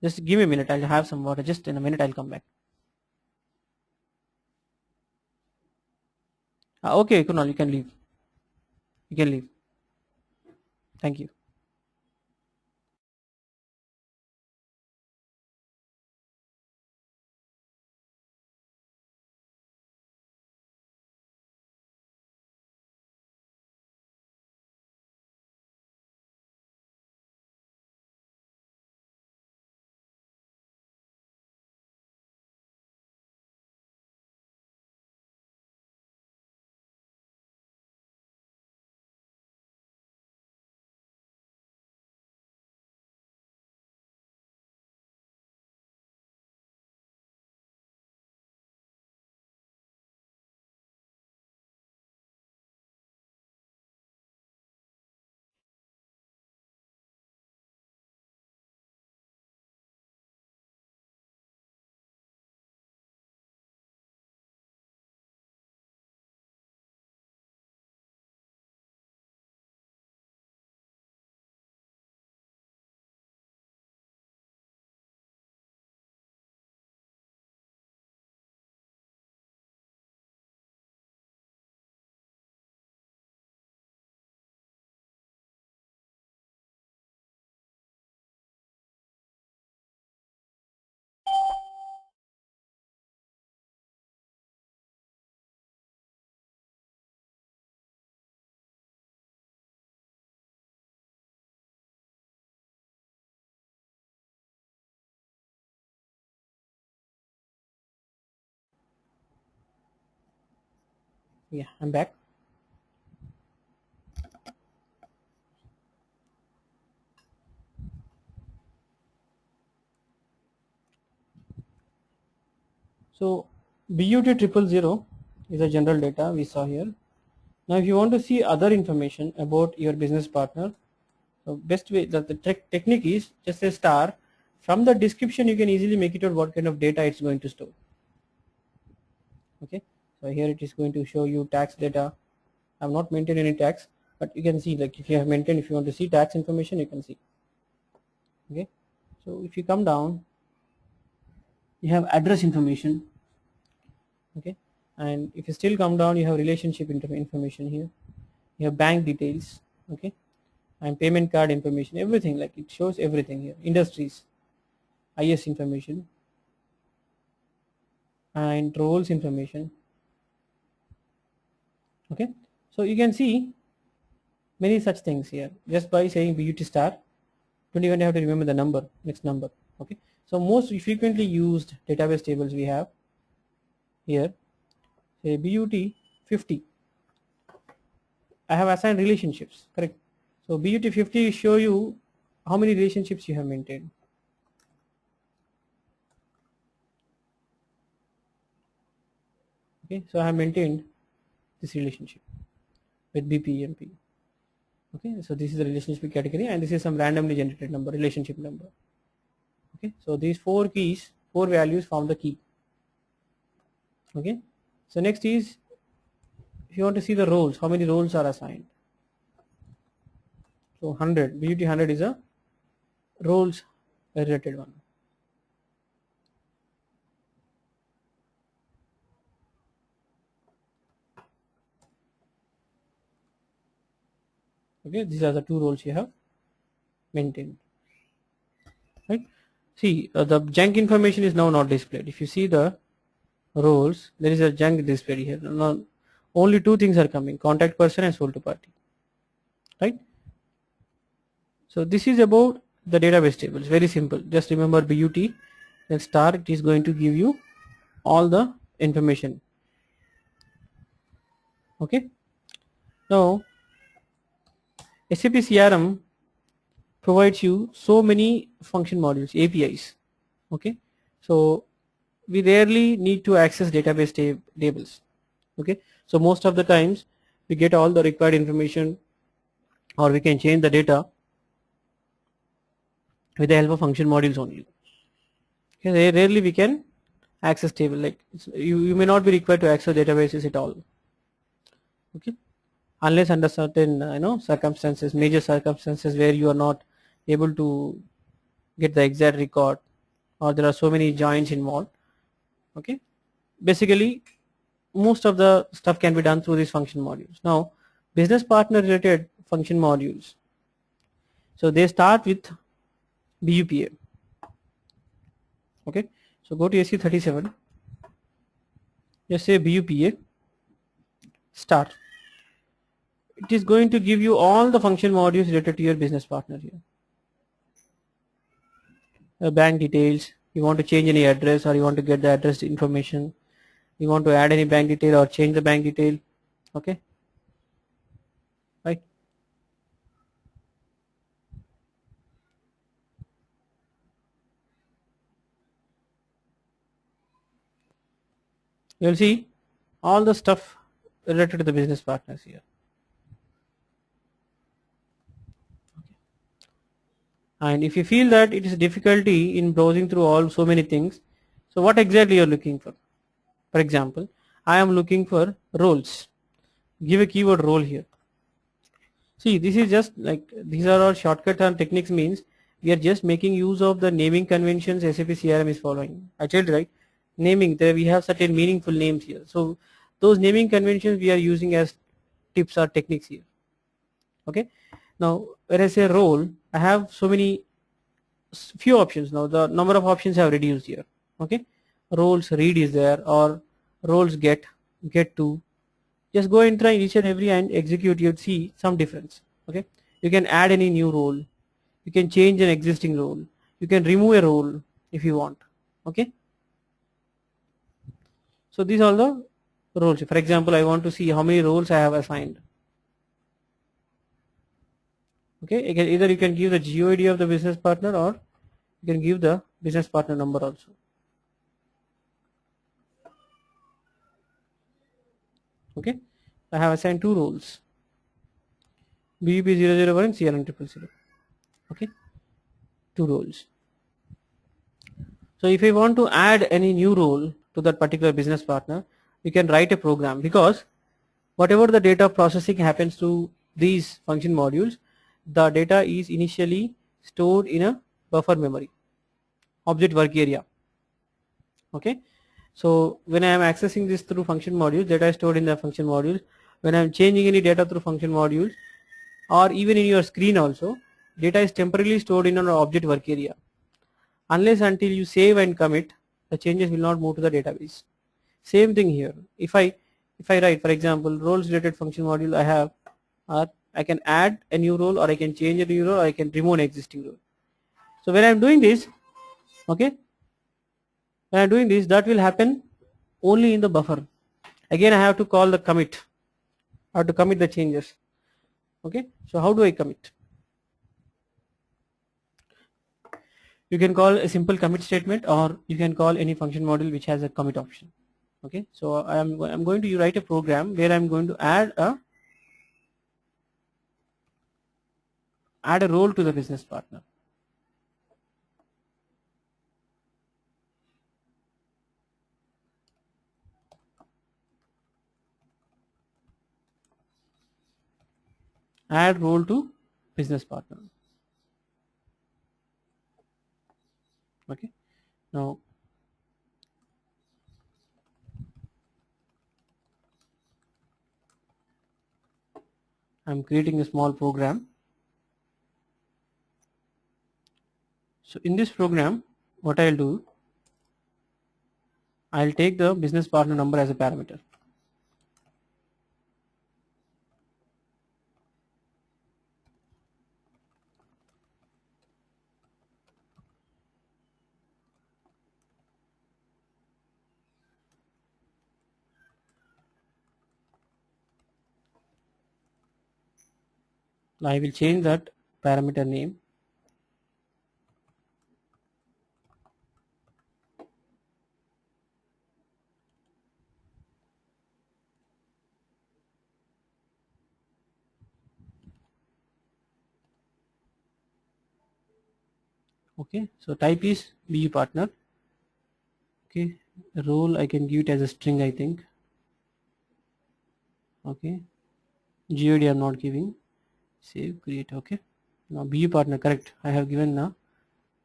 just give me a minute, I'll have some water, just in a minute I'll come back. Okay Kunal, you can leave, you can leave, thank you. Yeah, I'm back. So BUT 000 is a general data we saw here. Now if you want to see other information about your business partner, so best way that the technique is just a star. From the description you can easily make it out what kind of data it's going to store. Okay, so here it is going to show you tax data. I have not maintained any tax, but you can see, like, if you have maintained, if you want to see tax information, you can see. Okay, so if you come down, you have address information. Okay, and if you still come down, you have relationship information here, you have bank details. Okay, and payment card information, everything, like it shows everything here. Industries, IS information, and roles information. Okay, so you can see many such things here just by saying BUT star. Don't even have to remember the number, next number. Okay, so most frequently used database tables we have here, say BUT 50. I have assigned relationships, correct? So BUT 50 show you how many relationships you have maintained. Okay, so I have maintained this relationship with BPMP. Okay, so this is the relationship category, and this is some randomly generated number, relationship number. Okay, so these four keys, four values form the key. Okay, so next is, if you want to see the roles, how many roles are assigned. So 100, BUT 100 is a roles related one. Okay, these are the two roles you have maintained, right? See, the junk information is now not displayed. If you see the roles, there is a junk displayed here. Now, only two things are coming: contact person and sold to party, right? So this is about the database tables. Very simple. Just remember BUT, then star. It is going to give you all the information. Okay. Now, SAP CRM provides you so many function modules, APIs. Okay, so we rarely need to access database tables. Okay, so most of the times we get all the required information, or we can change the data with the help of function modules only. Okay, rarely we can access table, like you may not be required to access databases at all. Okay, unless under certain circumstances, major circumstances where you are not able to get the exact record, or there are so many joins involved. Okay, basically most of the stuff can be done through these function modules. Now, business partner related function modules, so they start with BUPA. Okay, so go to SE37, just say BUPA start. It is going to give you all the function modules related to your business partner here. Bank details, you want to change any address, or you want to get the address information, you want to add any bank detail or change the bank detail. Okay, right. You'll see all the stuff related to the business partners here. And if you feel that it is difficulty in browsing through all so many things, so what exactly you're looking for? For example, I am looking for roles. Give a keyword role here. See, this is just like, these are all shortcut and techniques, means we are just making use of the naming conventions SAP CRM is following. I told you, right? Naming, there we have certain meaningful names here. So those naming conventions we are using as tips or techniques here. Okay. Now, when I say role, I have so many few options. Now the number of options have reduced here. Okay, roles read is there, or roles get to. Just go and try each and every and execute, you'd see some difference. Okay, you can add any new role, you can change an existing role, you can remove a role if you want. Okay, so these are the roles. For example, I want to see how many roles I have assigned. Okay, either you can give the GOID of the business partner, or you can give the business partner number also. Okay, I have assigned two roles, BUP001 and CRM000. Okay, two roles. So if I want to add any new role to that particular business partner, we can write a program, because whatever the data processing happens to these function modules, the data is initially stored in a buffer memory, object work area. Okay, so when I am accessing this through function modules, data is stored in the function modules. When I am changing any data through function modules, or even in your screen also, data is temporarily stored in an object work area. Unless until you save and commit, the changes will not move to the database. Same thing here. If I write, for example, roles related function module I have, or I can add a new role, or I can change a new role, or I can remove an existing role. So when I am doing this, okay, when I am doing this, that will happen only in the buffer. Again, I have to call the commit. I have to commit the changes. Okay, so how do I commit? You can call a simple commit statement, or you can call any function module which has a commit option. Okay, so I'm going to write a program where I'm going to add a role to the business partner. Add role to business partner. Okay, now I'm creating a small program. So in this program, what I'll do, I'll take the business partner number as a parameter. I will change that parameter name. Okay, so type is BU partner. Okay, role I can give it as a string, I think. Okay, GOD I'm not giving. Save, create. Okay. Now BU partner, correct. I have given the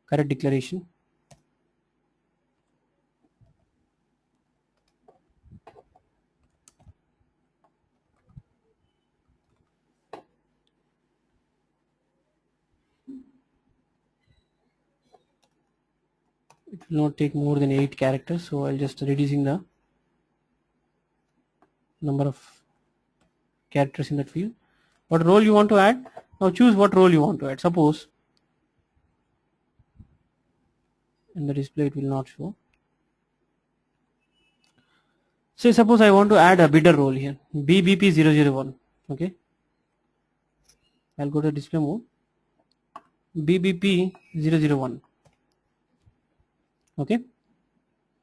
correct declaration. It will not take more than 8 characters, so I'll just reducing the number of characters in that field. What role you want to add? Now choose what role you want to add. Suppose in the display it will not show. Say suppose I want to add a bidder role here, BBP001. Okay, I'll go to display mode, BBP001. Okay,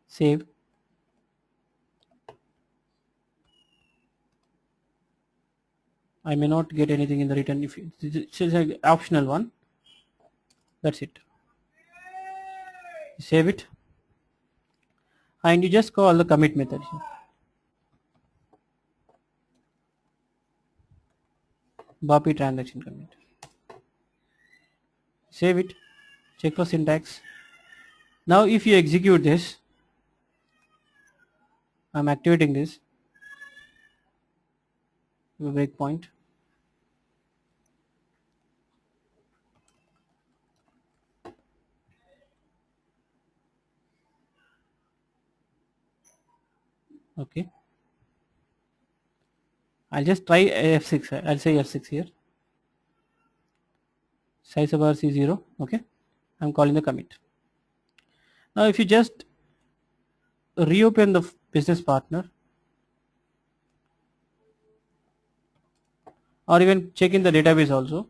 save. I may not get anything in the return if it's an optional one. That's it. Save it, and you just call the commit method here. BAPI transaction commit. Save it. Check for syntax. Now if you execute this, I'm activating this breakpoint. Okay, I'll just try F6. I'll say F6 here. Size of ours is 0. Okay, I'm calling the commit. Now if you just reopen the business partner, or even check in the database also,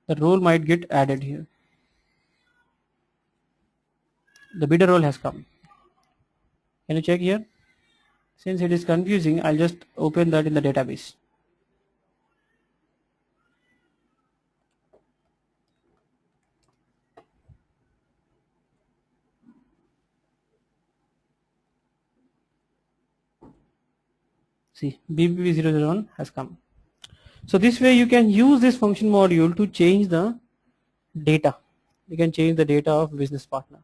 the role might get added here. The bidder role has come. Can you check here? Since it is confusing, I'll just open that in the database. See, BBP001 has come. So this way you can use this function module to change the data. You can change the data of business partner.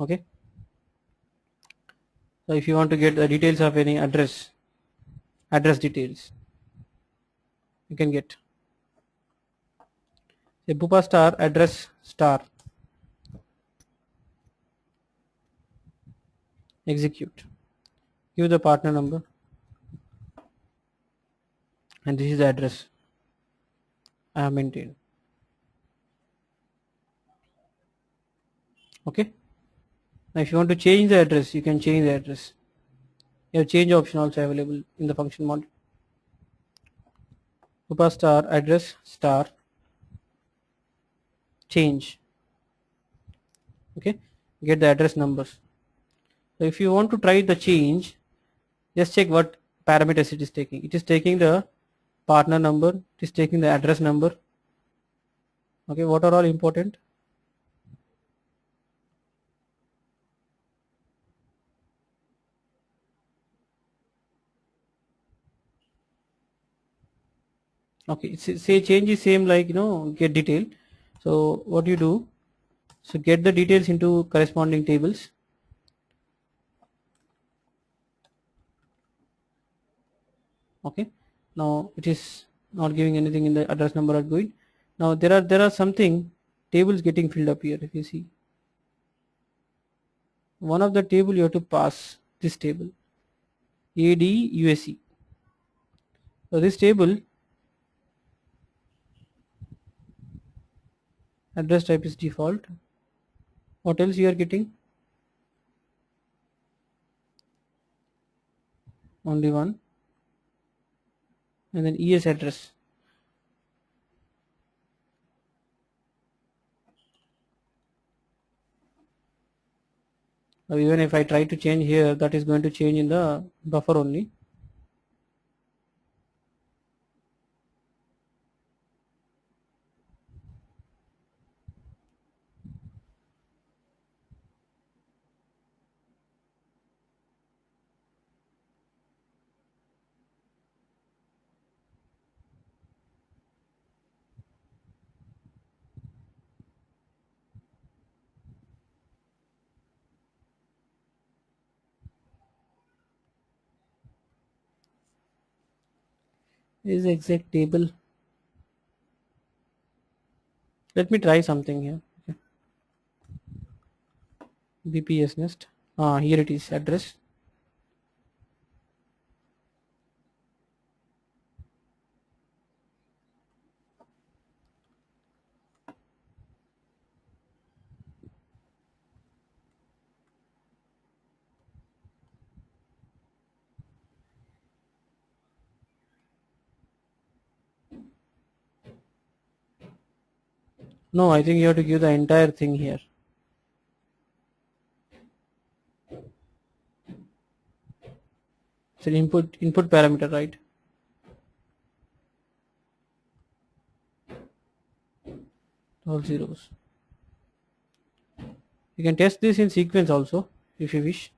Okay. So if you want to get the details of any address details, you can get a Bupa star address star, execute, give the partner number, and this is the address I have maintained. Okay. Now if you want to change the address, you can change the address. You have change option also available in the function module. Bupa star address star change. Okay, get the address numbers. So if you want to try the change, just check what parameters it is taking. It is taking the partner number, it is taking the address number. Okay, what are all important? Okay, say change is same like get detail. So what you do, so get the details into corresponding tables. Okay, now it is not giving anything in the address number outgoing. Now there are something tables getting filled up here. If you see one of the table, you have to pass this table ADUSE. So this table address type is default. What else you are getting? Only one, and then ES address. Now even if I try to change here, that is going to change in the buffer only. is the exact table. Let me try something here. Okay. BPS nest. Here it is, address. No, I think you have to give the entire thing here. It's an input parameter, right? All zeros. You can test this in sequence also if you wish.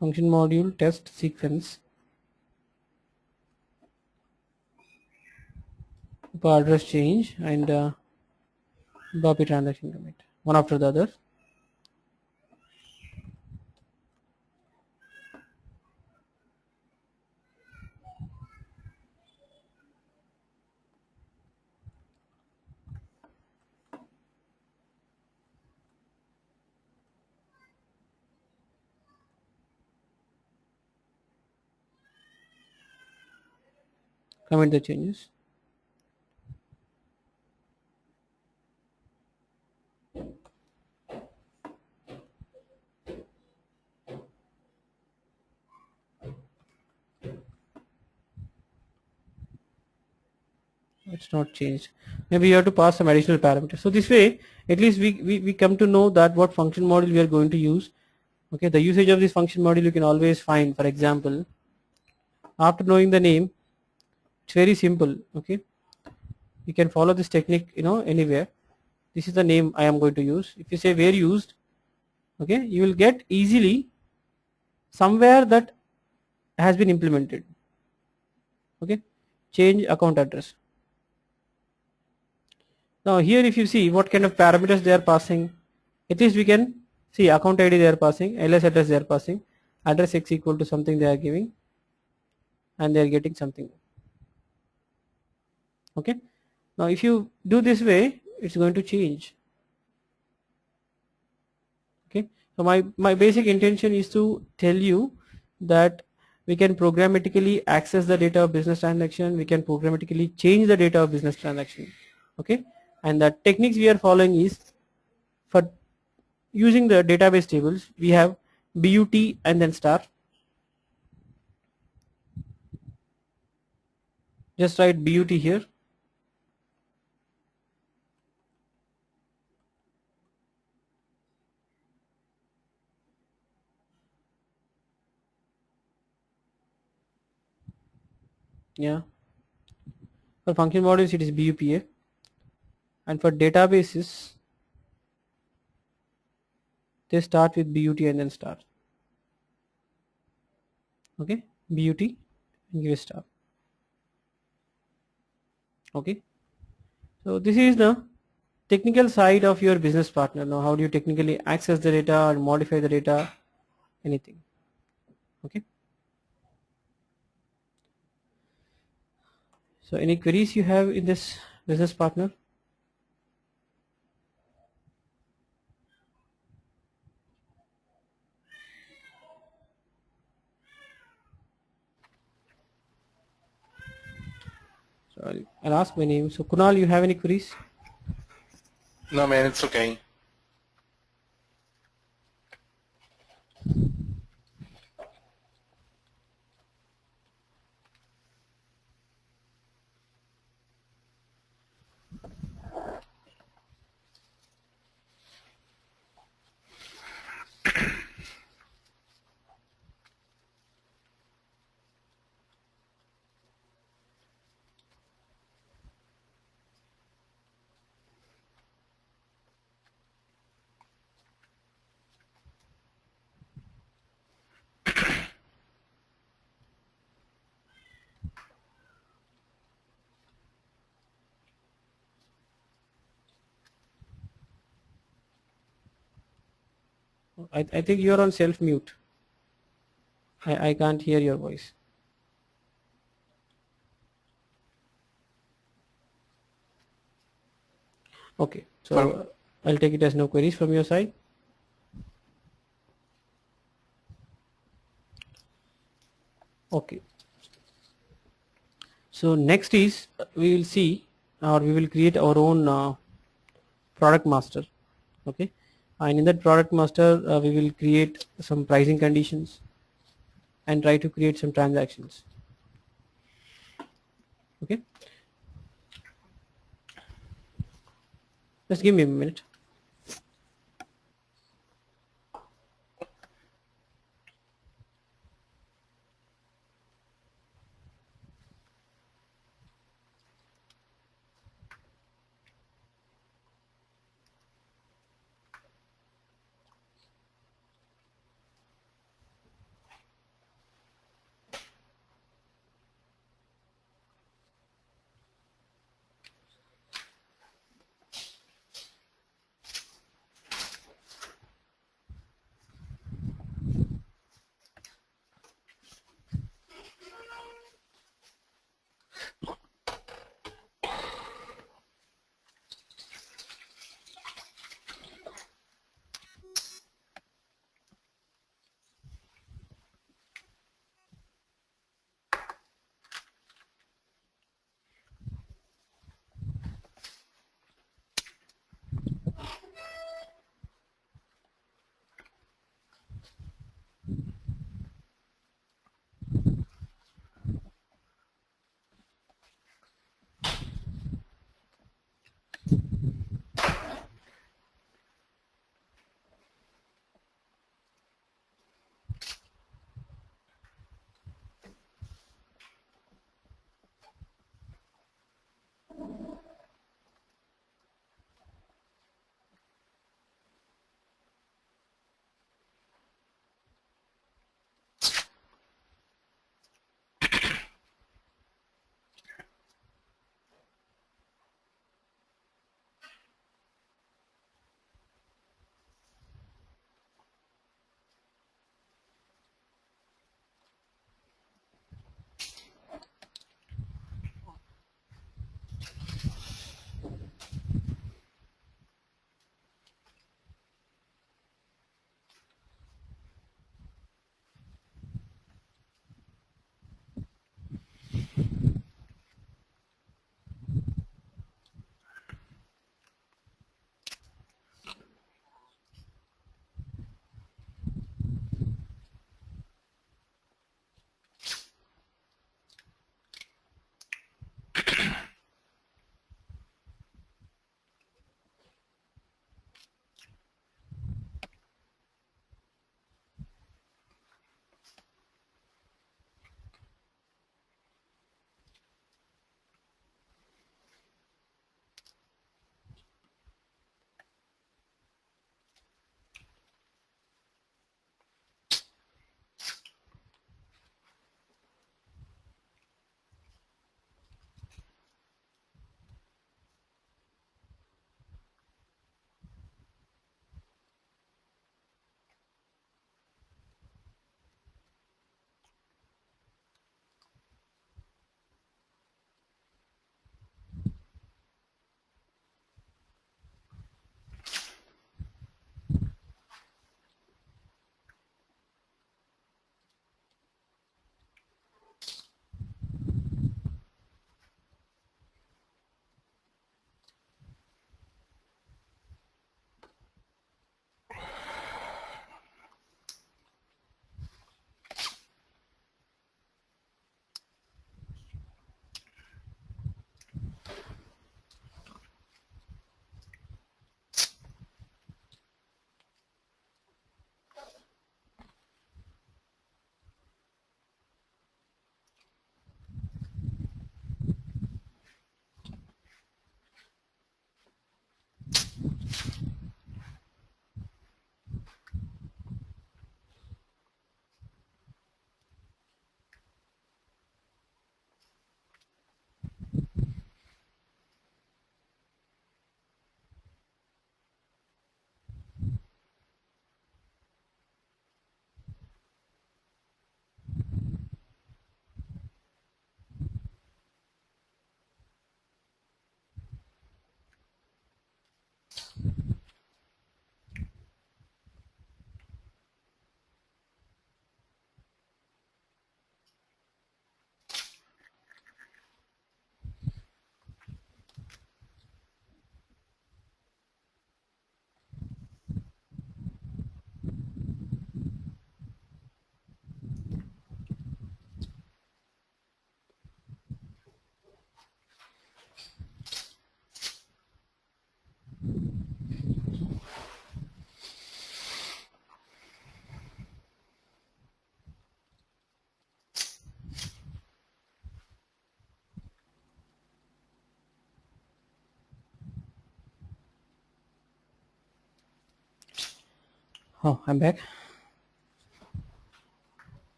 Function module test sequence. Address change and copy transaction commit one after the other. Commit the changes. It's not changed. Maybe you have to pass some additional parameters. So this way, at least we come to know that what function module we are going to use. Okay, the usage of this function module you can always find. For example, after knowing the name, it's very simple. Okay, you can follow this technique, anywhere. This is the name I am going to use. If you say where used, okay, you will get easily somewhere that has been implemented. Okay, change account address. Now here if you see what kind of parameters they are passing, at least we can see account ID they are passing, ls address they are passing, address x equal to something they are giving, and they are getting something. Okay, now if you do this way, it's going to change. Okay, so my basic intention is to tell you that we can programmatically access the data of business transaction, we can programmatically change the data of business transaction. Okay, and the techniques we are following is, for using the database tables, we have BUT and then star. Just write BUT here. Yeah. For function modules it is BUPA, and for databases they start with BUT and then star. Okay, BUT and give a star. Okay, so this is the technical side of your business partner. Now how do you technically access the data and modify the data, anything. Okay, so any queries you have in this business partner? So I'll ask my name. So Kunal, you have any queries? No, man, it's okay. I think you are on self mute. I can't hear your voice. Okay, so I'll take it as no queries from your side. Okay, so next is we will see, or we will create our own product master. Okay, and in that product master we will create some pricing conditions and try to create some transactions. Okay, just give me a minute. Oh, I'm back.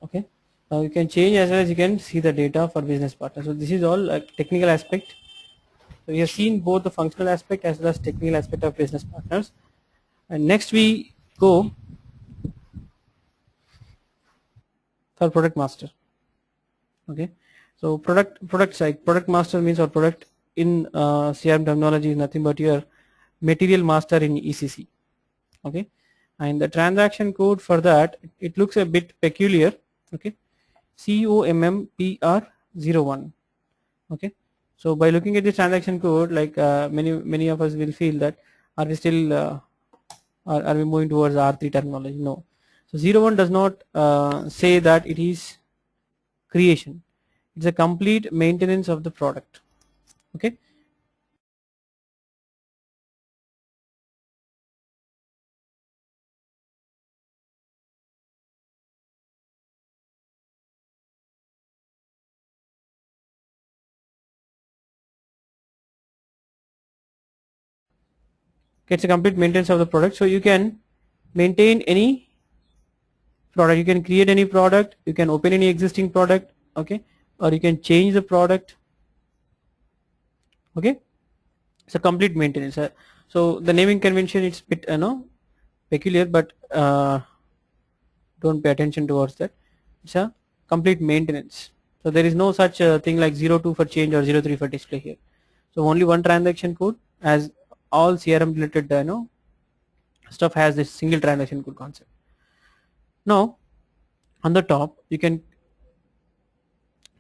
Okay. Now you can change as well as you can see the data for business partners. So this is all a technical aspect. So we have seen both the functional aspect as well as technical aspect of business partners. And next we go for product master. Okay. So product master means, or product in CRM terminology is nothing but your material master in ECC. Okay. And the transaction code for that, it looks a bit peculiar. Okay. COMMPR01. Okay. So by looking at the transaction code, like many of us will feel that are we still are we moving towards R3 terminology? No. So 01 does not say that it is creation. It's a complete maintenance of the product. Okay. It's a complete maintenance of the product. So you can maintain any product, you can create any product, you can open any existing product, okay, or you can change the product. Okay. It's a complete maintenance. So the naming convention, it's bit peculiar, but don't pay attention towards that. It's a complete maintenance. So there is no such thing like 02 for change or 03 for display here. So only one transaction code, as all CRM related stuff has this single transaction code concept. Now on the top you can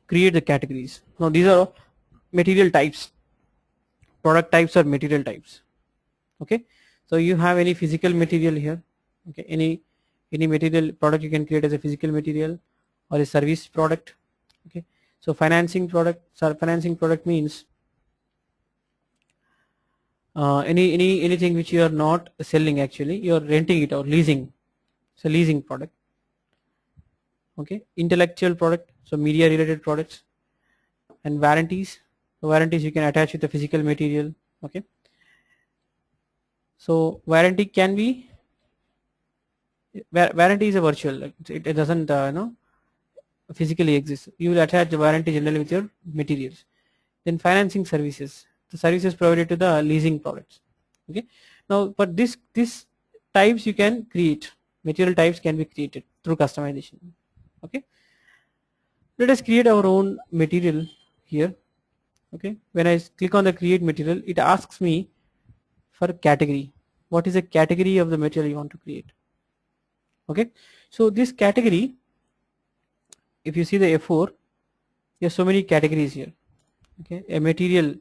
create the categories. Now these are material types, product types or material types. Okay. So you have any physical material here. Okay. Any material product you can create as a physical material or a service product. Okay. So financing product means anything which you are not selling, actually you are renting it or leasing. It's a leasing product. Okay. Intellectual product, so media related products. And warranties, so warranties you can attach with the physical material. Okay. So warranty can be, warranty is a virtual, like it doesn't physically exist. You will attach the warranty generally with your materials. Then financing services, the services provided to the leasing products. Okay. Now but this types you can create, material types can be created through customization. Okay. Let us create our own material here. Okay. When I click on the create material, it asks me for category. What is the category of the material you want to create? Okay. So this category, if you see the F4, there are so many categories here. Okay. A material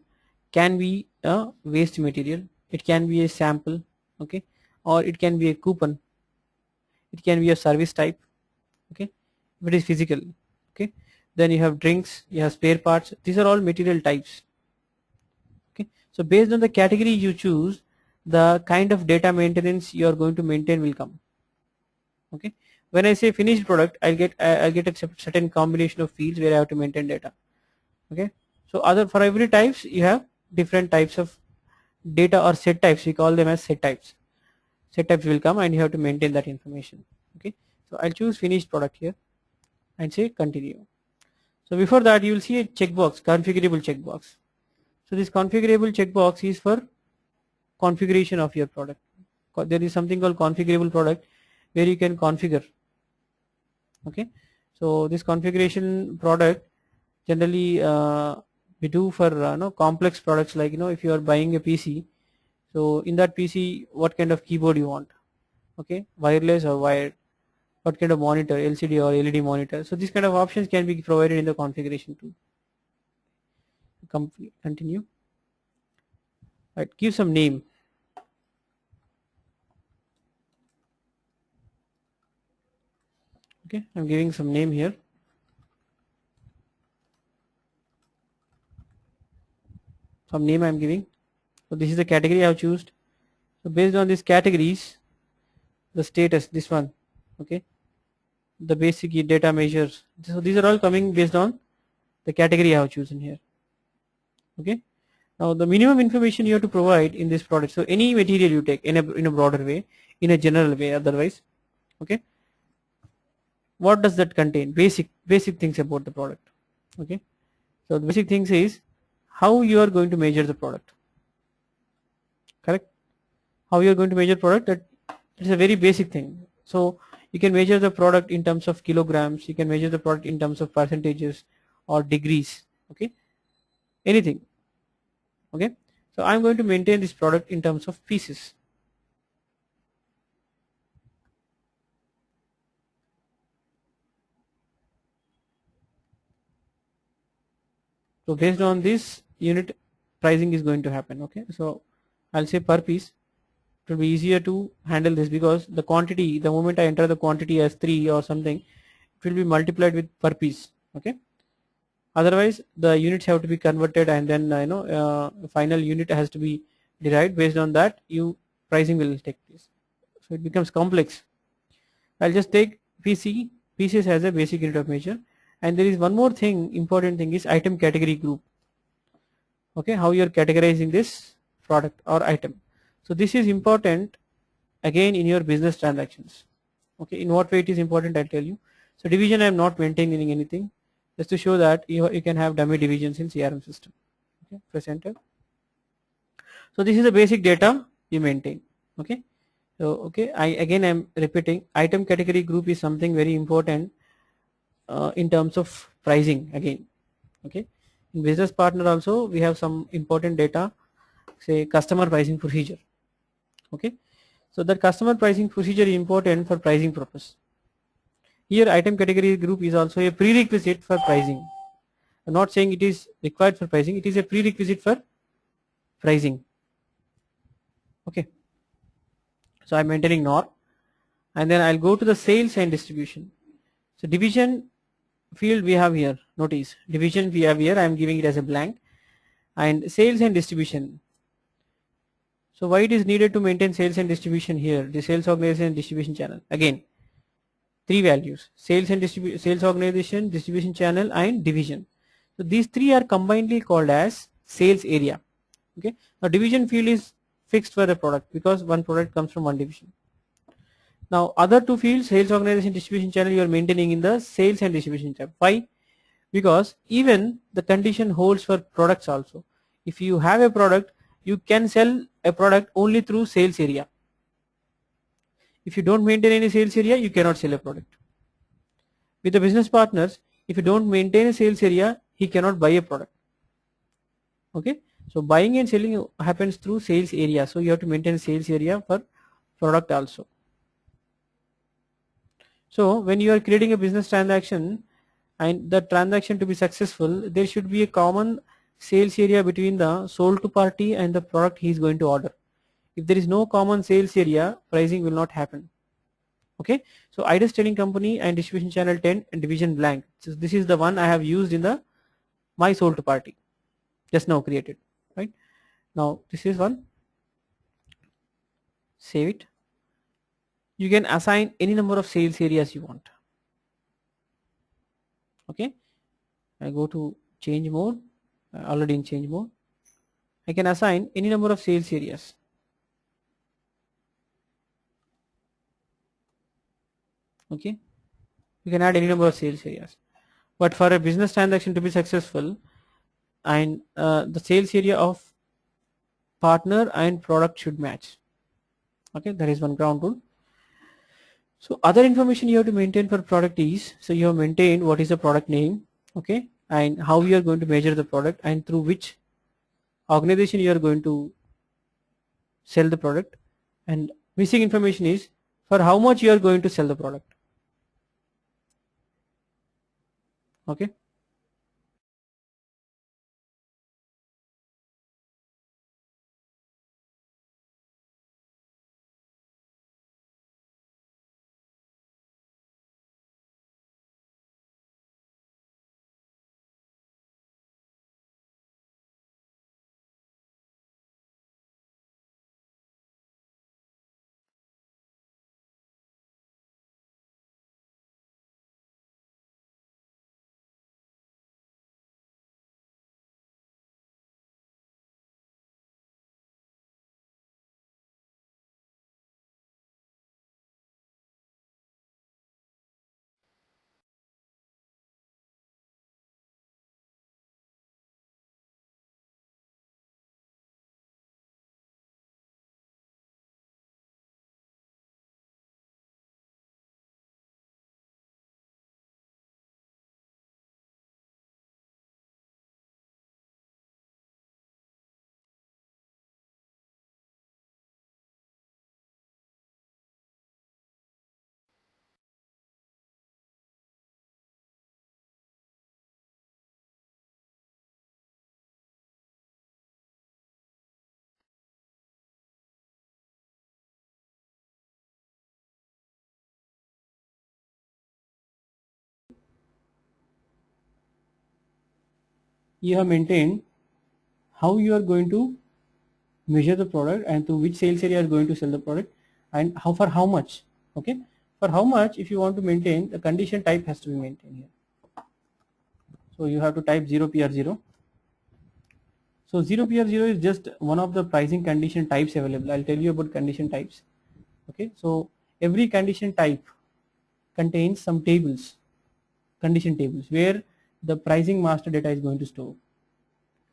can be a waste material, it can be a sample, okay, or it can be a coupon, it can be a service type. Okay. If it is physical. Okay. Then you have drinks, you have spare parts, these are all material types. Okay. So based on the category you choose, the kind of data maintenance you are going to maintain will come. Okay. When I say finished product, I'll get a certain combination of fields where I have to maintain data. Okay. So for every types you have different types of data or set types, we call them as set types. Set types will come and you have to maintain that information. Okay. So I'll choose finished product here and say continue. So before that you will see a checkbox, configurable checkbox. So this configurable checkbox is for configuration of your product. There is something called configurable product where you can configure. Okay. So this configuration product generally we do for complex products, like if you are buying a PC, so in that PC what kind of keyboard you want, okay, wireless or wired, what kind of monitor, LCD or LED monitor. So these kind of options can be provided in the configuration tool. Continue. Right, give some name. Okay, I'm giving some name here. Some name I'm giving. So this is the category I've chosen. So based on these categories, the status, this one, okay, the basic data measures. So these are all coming based on the category I have chosen here. Okay. Now the minimum information you have to provide in this product. So any material you take in a broader way, in a general way, otherwise, okay. What does that contain? Basic things about the product. Okay. So the basic things is how you are going to measure the product. Correct. How you are going to measure product, that is a very basic thing. So you can measure the product in terms of kilograms, you can measure the product in terms of percentages or degrees, okay, anything. Okay, so I'm going to maintain this product in terms of pieces. So based on this unit, pricing is going to happen. Okay, so I'll say per piece. It will be easier to handle this because the quantity, the moment I enter the quantity as 3 or something, it will be multiplied with per piece. Okay, otherwise the units have to be converted, and then final unit has to be derived. Based on that, you pricing will take place. So it becomes complex. I'll just take pieces as a basic unit of measure. And there is one more thing, important thing is item category group. Okay, how you are categorizing this product or item. So this is important again in your business transactions. Okay, in what way it is important, I'll tell you. So division, I am not maintaining anything, just to show that you can have dummy divisions in CRM system. Okay, press enter. So this is the basic data you maintain. Okay, so okay, I am repeating, item category group is something very important in terms of pricing again. Okay, in business partner also we have some important data, say customer pricing procedure. Okay, so that customer pricing procedure is important for pricing purpose. Here item category group is also a prerequisite for pricing. I'm not saying it is required for pricing, it is a prerequisite for pricing. Okay, so I'm maintaining NOR, and then I'll go to the sales and distribution. So division field we have here, notice division we have here, I am giving it as a blank, and sales and distribution. So why it is needed to maintain sales and distribution here, the sales organization and distribution channel? Again, 3 values: sales and sales organization, distribution channel, and division. So these 3 are combinedly called as sales area. Okay, now division field is fixed for the product because one product comes from one division. Now other 2 fields, sales organization, distribution channel, you are maintaining in the sales and distribution tab. Why? Because even the condition holds for products also. If you have a product, you can sell a product only through sales area. If you don't maintain any sales area, you cannot sell a product. With the business partners, if you don't maintain a sales area, he cannot buy a product. Okay, so buying and selling happens through sales area, so you have to maintain sales area for product also. So when you are creating a business transaction, and the transaction to be successful, there should be a common sales area between the sold to party and the product he is going to order. If there is no common sales area, pricing will not happen. Okay, so IDES trading company and distribution channel 10 and division blank. So this is the one I have used in the my sold to party, just now created. Right now, this is one. Save it. You can assign any number of sales areas you want. Okay, I go to change mode, already in change mode. I can assign any number of sales areas. Okay, you can add any number of sales areas, but for a business transaction to be successful, and the sales area of partner and product should match. Okay, that is one ground rule. So other information you have to maintain for product is, so you have maintained what is the product name, okay, and how you are going to measure the product and through which organization you are going to sell the product, and missing information is for how much you are going to sell the product. Okay. you have maintained how you are going to measure the product and to which sales area is going to sell the product and how for how much. Okay, for how much, if you want to maintain, the condition type has to be maintained here. So you have to type 0PR0. So 0PR0 is just one of the pricing condition types available. I'll tell you about condition types. Okay, so every condition type contains some tables, condition tables, where the pricing master data is going to store.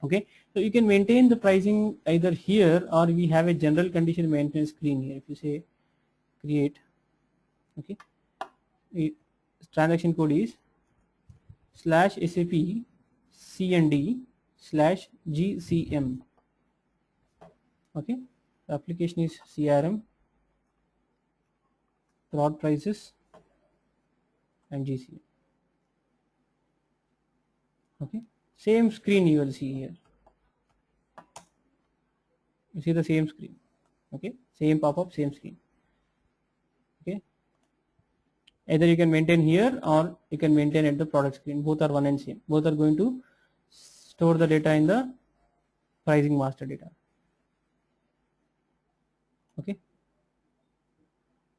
Okay, so you can maintain the pricing either here, or we have a general condition maintenance screen here. If you say create, okay, transaction code is /SAP CND/GCM. okay, the application is CRM, prod prices and GCM. Okay, same screen you will see here. You see the same screen. Okay, same pop-up, same screen. Okay, either you can maintain here or you can maintain at the product screen. Both are one and same. Both are going to store the data in the pricing master data. Okay,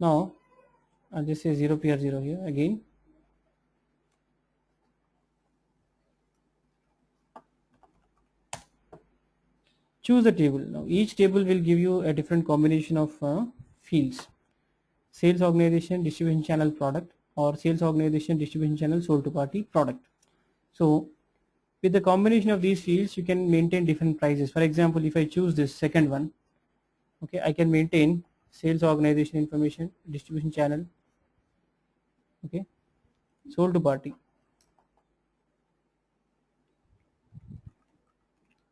now I'll just say 0PR0 here again. Choose the table. Now each table will give you a different combination of fields: sales organization, distribution channel, product, or sales organization, distribution channel, sold to party, product. So with the combination of these fields, you can maintain different prices. For example, if I choose this second one, okay, I can maintain sales organization information, distribution channel, okay, sold to party.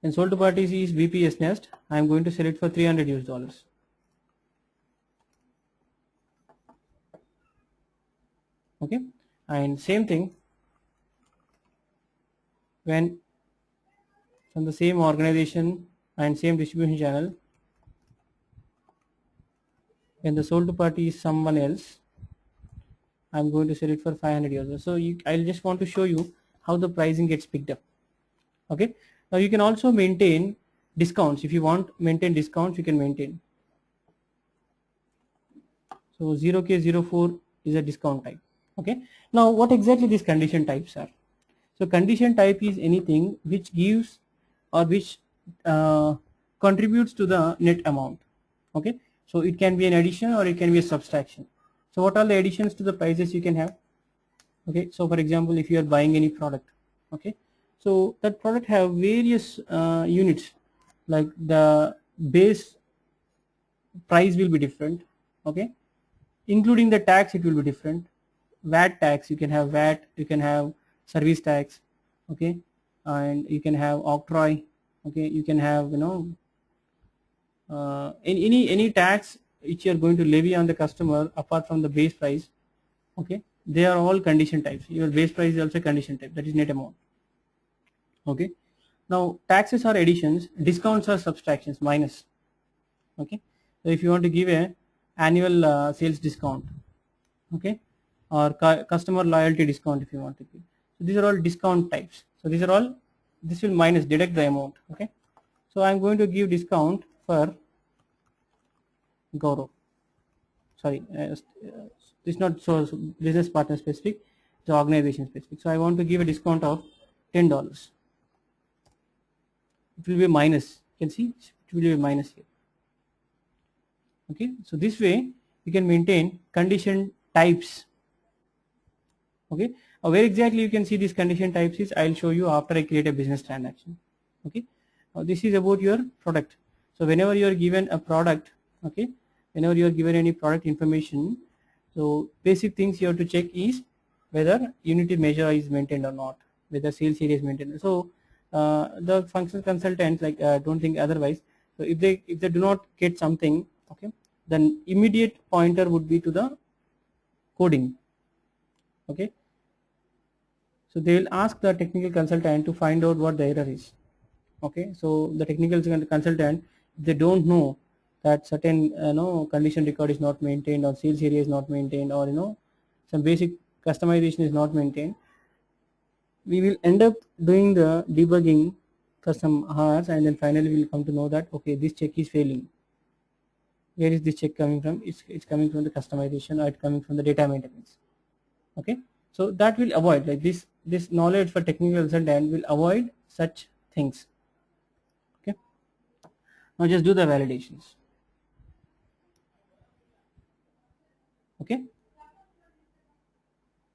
And sold to parties is BPS Nest. I am going to sell it for $300. Okay, and same thing when from the same organization and same distribution channel, when the sold to party is someone else, I'm going to sell it for $500. So I'll just want to show you how the pricing gets picked up. Okay, now you can also maintain discounts. If you want maintain discounts, you can maintain. So 0K04 is a discount type. Okay, now what exactly these condition types are? So condition type is anything which gives or which contributes to the net amount. Okay, so it can be an addition or it can be a subtraction. So what are the additions to the prices you can have? Okay, so for example, if you are buying any product, okay, so that product have various units, like the base price will be different, okay, including the tax it will be different. VAT tax, you can have VAT, you can have service tax, okay, and you can have octroi, okay, you can have, you know, any tax which you are going to levy on the customer apart from the base price. Okay, they are all condition types. Your base price is also condition type, that is net amount. Okay, now taxes are additions, discounts are subtractions, minus. Okay, so if you want to give a annual sales discount, okay, or customer loyalty discount if you want to give, so these are all discount types. So these are all, this will minus, deduct the amount. Okay, so I'm going to give discount for Gaurav. Sorry, this is not so business partner specific, it's organization specific. So I want to give a discount of $10. It will be a minus. You can see it will be a minus here. Okay, so this way you can maintain condition types. Okay, where exactly you can see these condition types is, I'll show you after I create a business transaction. Okay, now this is about your product. So whenever you are given a product, okay, whenever you are given any product information, so basic things you have to check is whether unity measure is maintained or not, whether sales area is maintained. So the functional consultant, like don't think otherwise. So if they do not get something, okay, then immediate pointer would be to the coding. Okay, so they will ask the technical consultant to find out what the error is. Okay, so the technical consultant, if they don't know that certain condition record is not maintained, or sales area is not maintained, or some basic customization is not maintained, we will end up doing the debugging for some hours, and then finally we'll come to know that okay, this check is failing. Where is this check coming from? It's coming from the customization, or it's coming from the data maintenance. Okay, so that will avoid, like this knowledge for technical consultant will avoid such things. Okay, now just do the validations. Okay,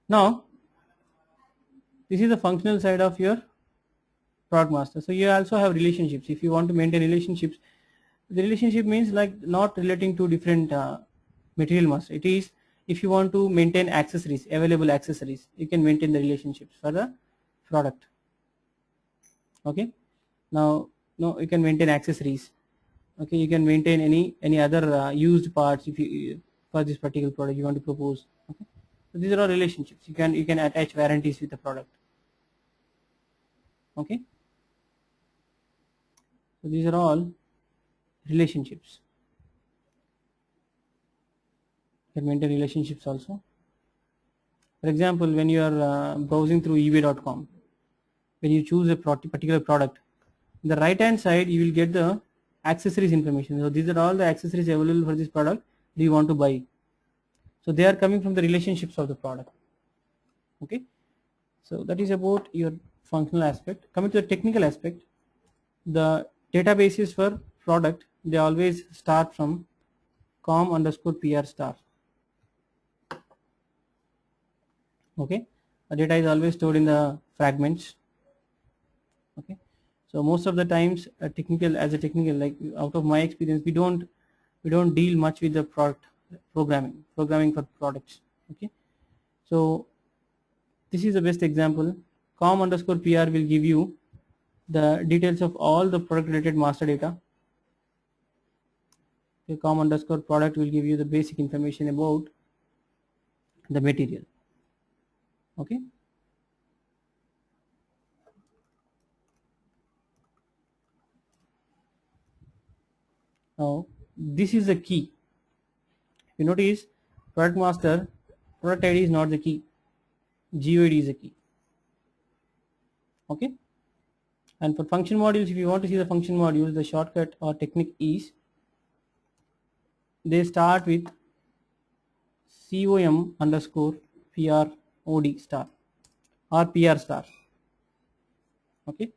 now this is the functional side of your product master. So you also have relationships. If you want to maintain relationships, the relationship means like not relating to different material master. It is if you want to maintain accessories, available accessories, you can maintain the relationships for the product. Okay, now you can maintain accessories. Okay, you can maintain any other used parts if you for this particular product you want to propose. Okay, so these are all relationships. You can attach warranties with the product. Okay, so these are all relationships. You can maintain relationships also. For example, when you are browsing through ebay.com, when you choose a particular product, in the right hand side you will get the accessories information. So these are all the accessories available for this product. Do you want to buy? So they are coming from the relationships of the product. Okay, so that is about your functional aspect. Coming to the technical aspect, the databases for product, they always start from com_pr star. Okay, the data is always stored in the fragments. Okay, so most of the times as a technical, like out of my experience, we don't deal much with the product programming for products. Okay, so this is the best example. com_pr will give you the details of all the product related master data. Okay, com_product will give you the basic information about the material. Okay, now this is the key. You notice product master, product ID is not the key, GUID is the key. Okay, and for function modules, if you want to see the function modules, the shortcut or technique is they start with com_prod star or pr star. Okay,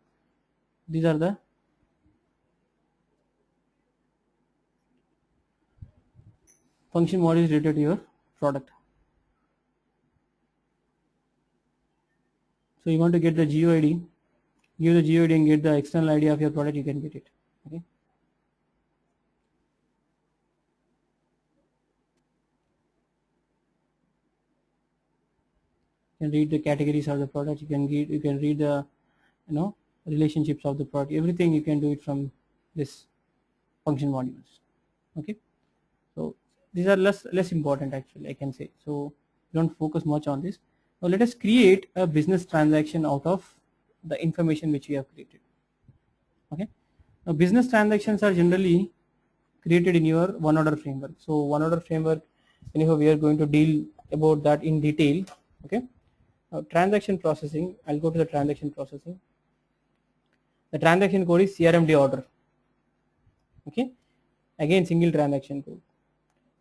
these are the function modules related to your product. So you want to get the GUID, give the GUID and get the external ID of your product, you can get it. Okay, you can read the categories of the product, you can read the relationships of the product, everything you can do it from this function modules. Okay, so these are less important actually, I can say. So don't focus much on this. Now let us create a business transaction out of the information which we have created. Okay, now business transactions are generally created in your one order framework. So one order framework, anyhow, we are going to deal about that in detail. Okay, now transaction processing, I'll go to the transaction processing. The transaction code is CRMD order. Okay, again single transaction code.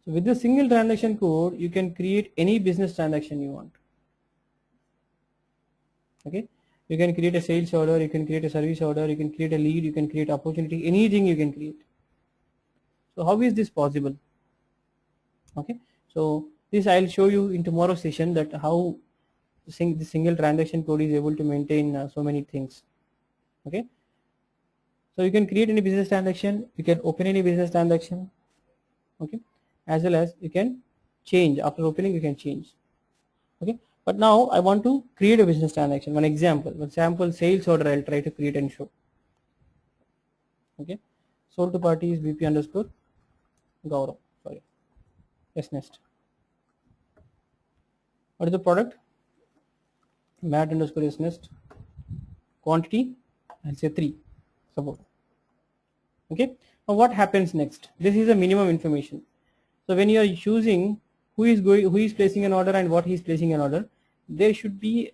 So with the single transaction code, you can create any business transaction you want. Okay, you can create a sales order, you can create a service order, you can create a lead, you can create opportunity, anything you can create. So how is this possible? Okay, so this I'll show you in tomorrow's session, that how the single transaction code is able to maintain so many things. Okay, so you can create any business transaction, you can open any business transaction. Okay, as well as you can change after opening, you can change. Okay, but now I want to create a business transaction. One sample sales order I'll try to create and show. Okay, sold to party is BP_Gaurav, sorry, SNest. What is the product? Matt_SNest. Quantity, I'll say 3, suppose. Okay, now what happens next? This is the minimum information. So when you are choosing who is placing an order and what he is placing an order, there should be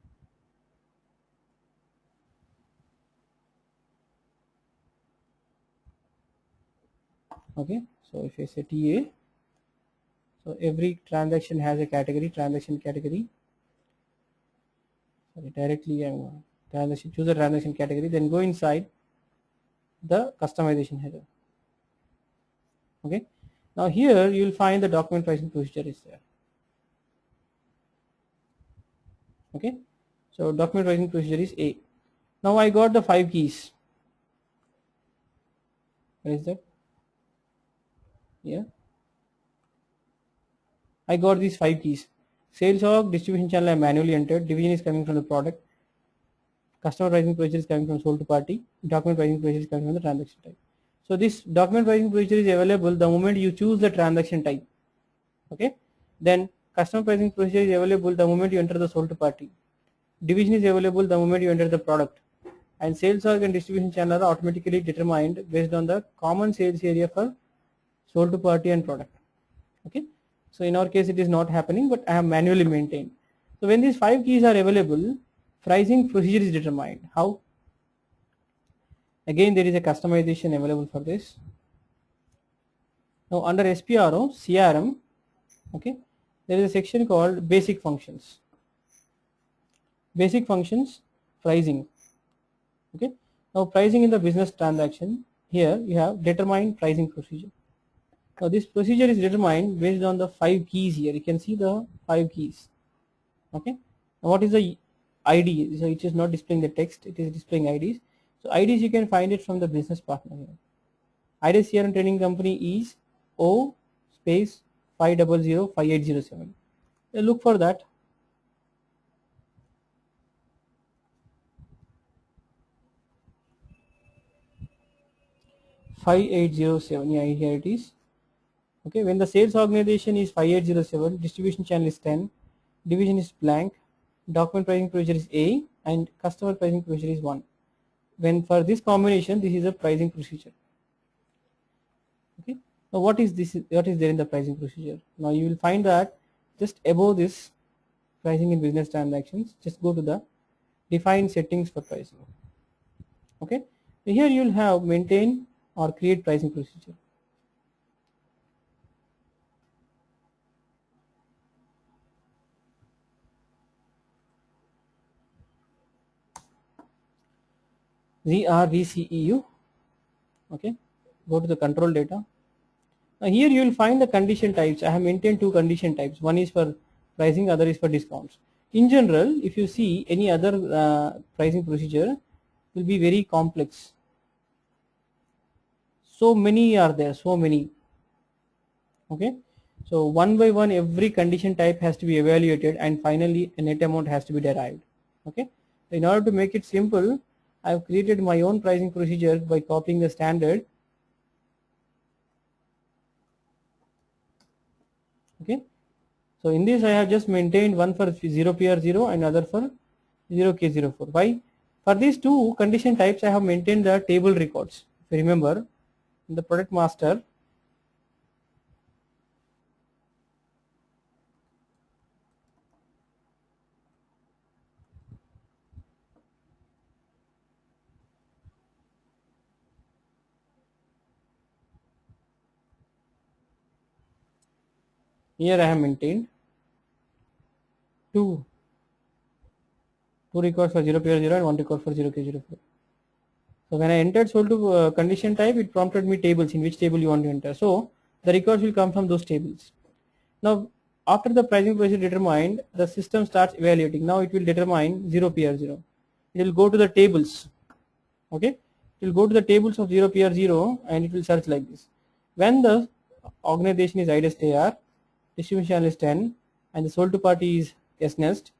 Okay, so if I say TA, so every transaction has a category, transaction category. Sorry, directly I'm transaction, choose a transaction category, then go inside the customization header. Okay, now here you will find the document pricing procedure is there. Okay, so document pricing procedure is A. Now I got the 5 keys. Where is that? Yeah, I got these 5 keys. Sales org, distribution channel I manually entered, division is coming from the product, customer pricing procedure is coming from sold to party, document pricing procedure is coming from the transaction type. So this document pricing procedure is available the moment you choose the transaction type. Okay, then customer pricing procedure is available the moment you enter the sold to party. Division is available the moment you enter the product, and sales org and distribution channel are automatically determined based on the common sales area for sold to party and product. Okay, so in our case it is not happening, but I have manually maintained. So when these 5 keys are available, pricing procedure is determined. How? Again, there is a customization available for this. Now under SPRO CRM, okay, there is a section called basic functions. Basic functions pricing. Okay, now pricing in the business transaction, here you have determined pricing procedure. Now this procedure is determined based on the 5 keys here. You can see the 5 keys. Okay, now what is the ID? So it is not displaying the text, it is displaying IDs. So IDs you can find it from the business partner here. ID CRM training company is O space 5005807. Look for that. .5807, yeah, here it is. Okay, when the sales organization is 5807, distribution channel is 10, division is blank, document pricing procedure is A, and customer pricing procedure is 1. When for this combination, this is a pricing procedure. Okay, now what is this? What is there in the pricing procedure? Now you will find that just above this pricing in business transactions, just go to the define settings for pricing. Okay, so here you will have maintain or create pricing procedure. ZRVCEU. Okay, go to the control data. Now here you will find the condition types. I have maintained 2 condition types. One is for pricing, other is for discounts. In general, if you see any other pricing procedure, will be very complex. So many are there, so many. Okay, so one by one every condition type has to be evaluated, and finally a net amount has to be derived. Okay, so in order to make it simple, I have created my own pricing procedure by copying the standard. Okay, so in this I have just maintained one for 0PR0 and other for 0K04. Why? For these 2 condition types I have maintained the table records. If you remember, in the product master, here I have maintained two records for 0PR0 and 1 record for 0K04. So when I entered sold to condition type, it prompted me tables, in which table you want to enter. So the records will come from those tables. Now after the pricing procedure determined, the system starts evaluating. Now it will determine 0PR0. It will go to the tables. Okay, it will go to the tables of 0PR0 and it will search like this. When the organization is IDEST-AR, distribution channel is 10, and the sold to party is SNEST,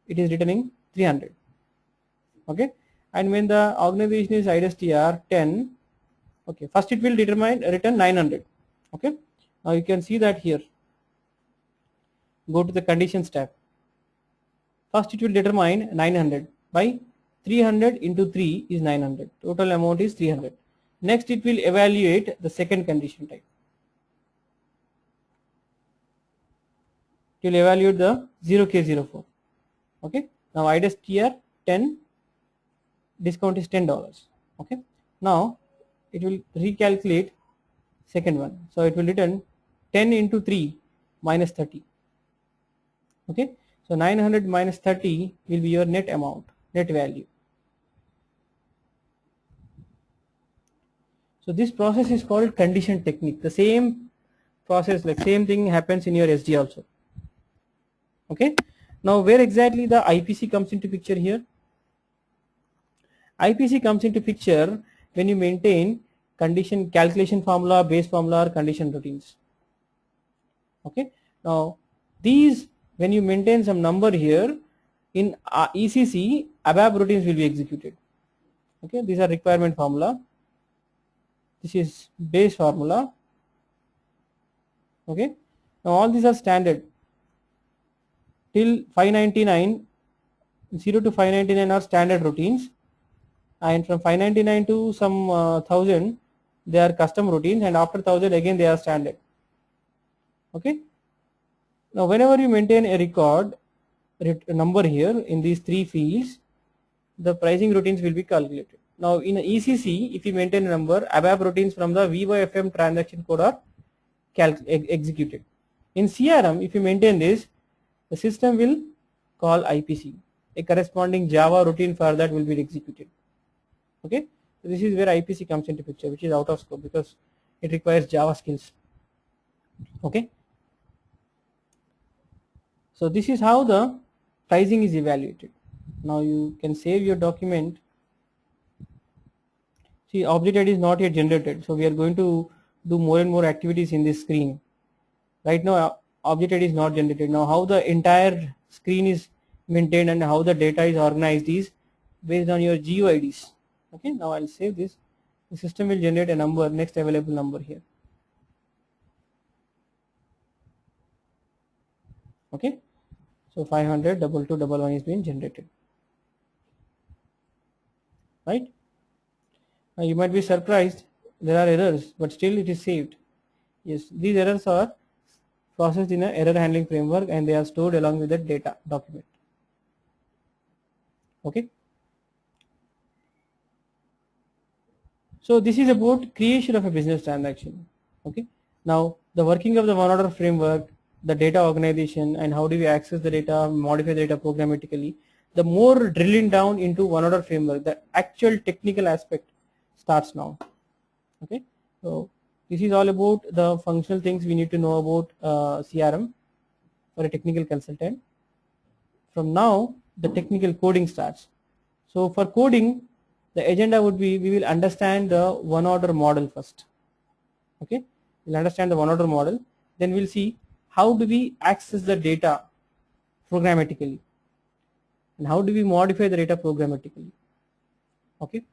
it is returning 300. Okay, and when the organization is IDEST-AR 10, okay, first it will return 900. Okay, now you can see that here. Go to the conditions tab. First it will determine 900 by 300 into 3 is 900. Total amount is 300. Next it will evaluate the second condition type. It will evaluate the 0K04. Okay, now IDEST-AR 10, discount is $10. Okay, now it will recalculate second one. So it will return 10 into 3 minus 30. Okay, so 900 minus 30 will be your net amount, net value. So this process is called condition technique. The same process, like same thing happens in your SD also. Okay, now where exactly the IPC comes into picture here? IPC comes into picture when you maintain condition calculation formula, base formula, or condition routines. Okay, now these, when you maintain some number here in ECC, ABAP routines will be executed. Okay, these are requirement formula. This is base formula. Okay, now all these are standard till 599. 0 to 599 are standard routines, and from 599 to some 1000 they are custom routines, and after 1000 again they are standard. Okay, now whenever you maintain a record number here in these three fields, the pricing routines will be calculated. Now in ECC, if you maintain a number, ABAP routines from the VOFM transaction code are executed. In CRM, if you maintain this, the system will call IPC. A corresponding Java routine for that will be executed. Okay, so this is where IPC comes into picture, which is out of scope because it requires Java skills. Okay, so this is how the pricing is evaluated. Now you can save your document. See, object ID is not yet generated, so we are going to do more and more activities in this screen. Right now object ID is not generated. Now how the entire screen is maintained and how the data is organized is based on your GUIDs. Okay, now I'll save this. The system will generate a number, next available number here. Okay, so 500 2211 is being generated. Right, now you might be surprised there are errors, but still it is saved. Yes, these errors are processed in an error handling framework and they are stored along with the data document. Okay, so this is about creation of a business transaction. Okay, now the working of the one order framework, the data organization, and how do we access the data, modify the data programmatically. The more drilling down into one order framework, the actual technical aspect starts now. Okay, so this is all about the functional things we need to know about CRM for a technical consultant. From now the technical coding starts. So for coding, the agenda would be, we will understand the one order model first. Okay, we'll understand the one order model, then we'll see how do we access the data programmatically and how do we modify the data programmatically. Okay.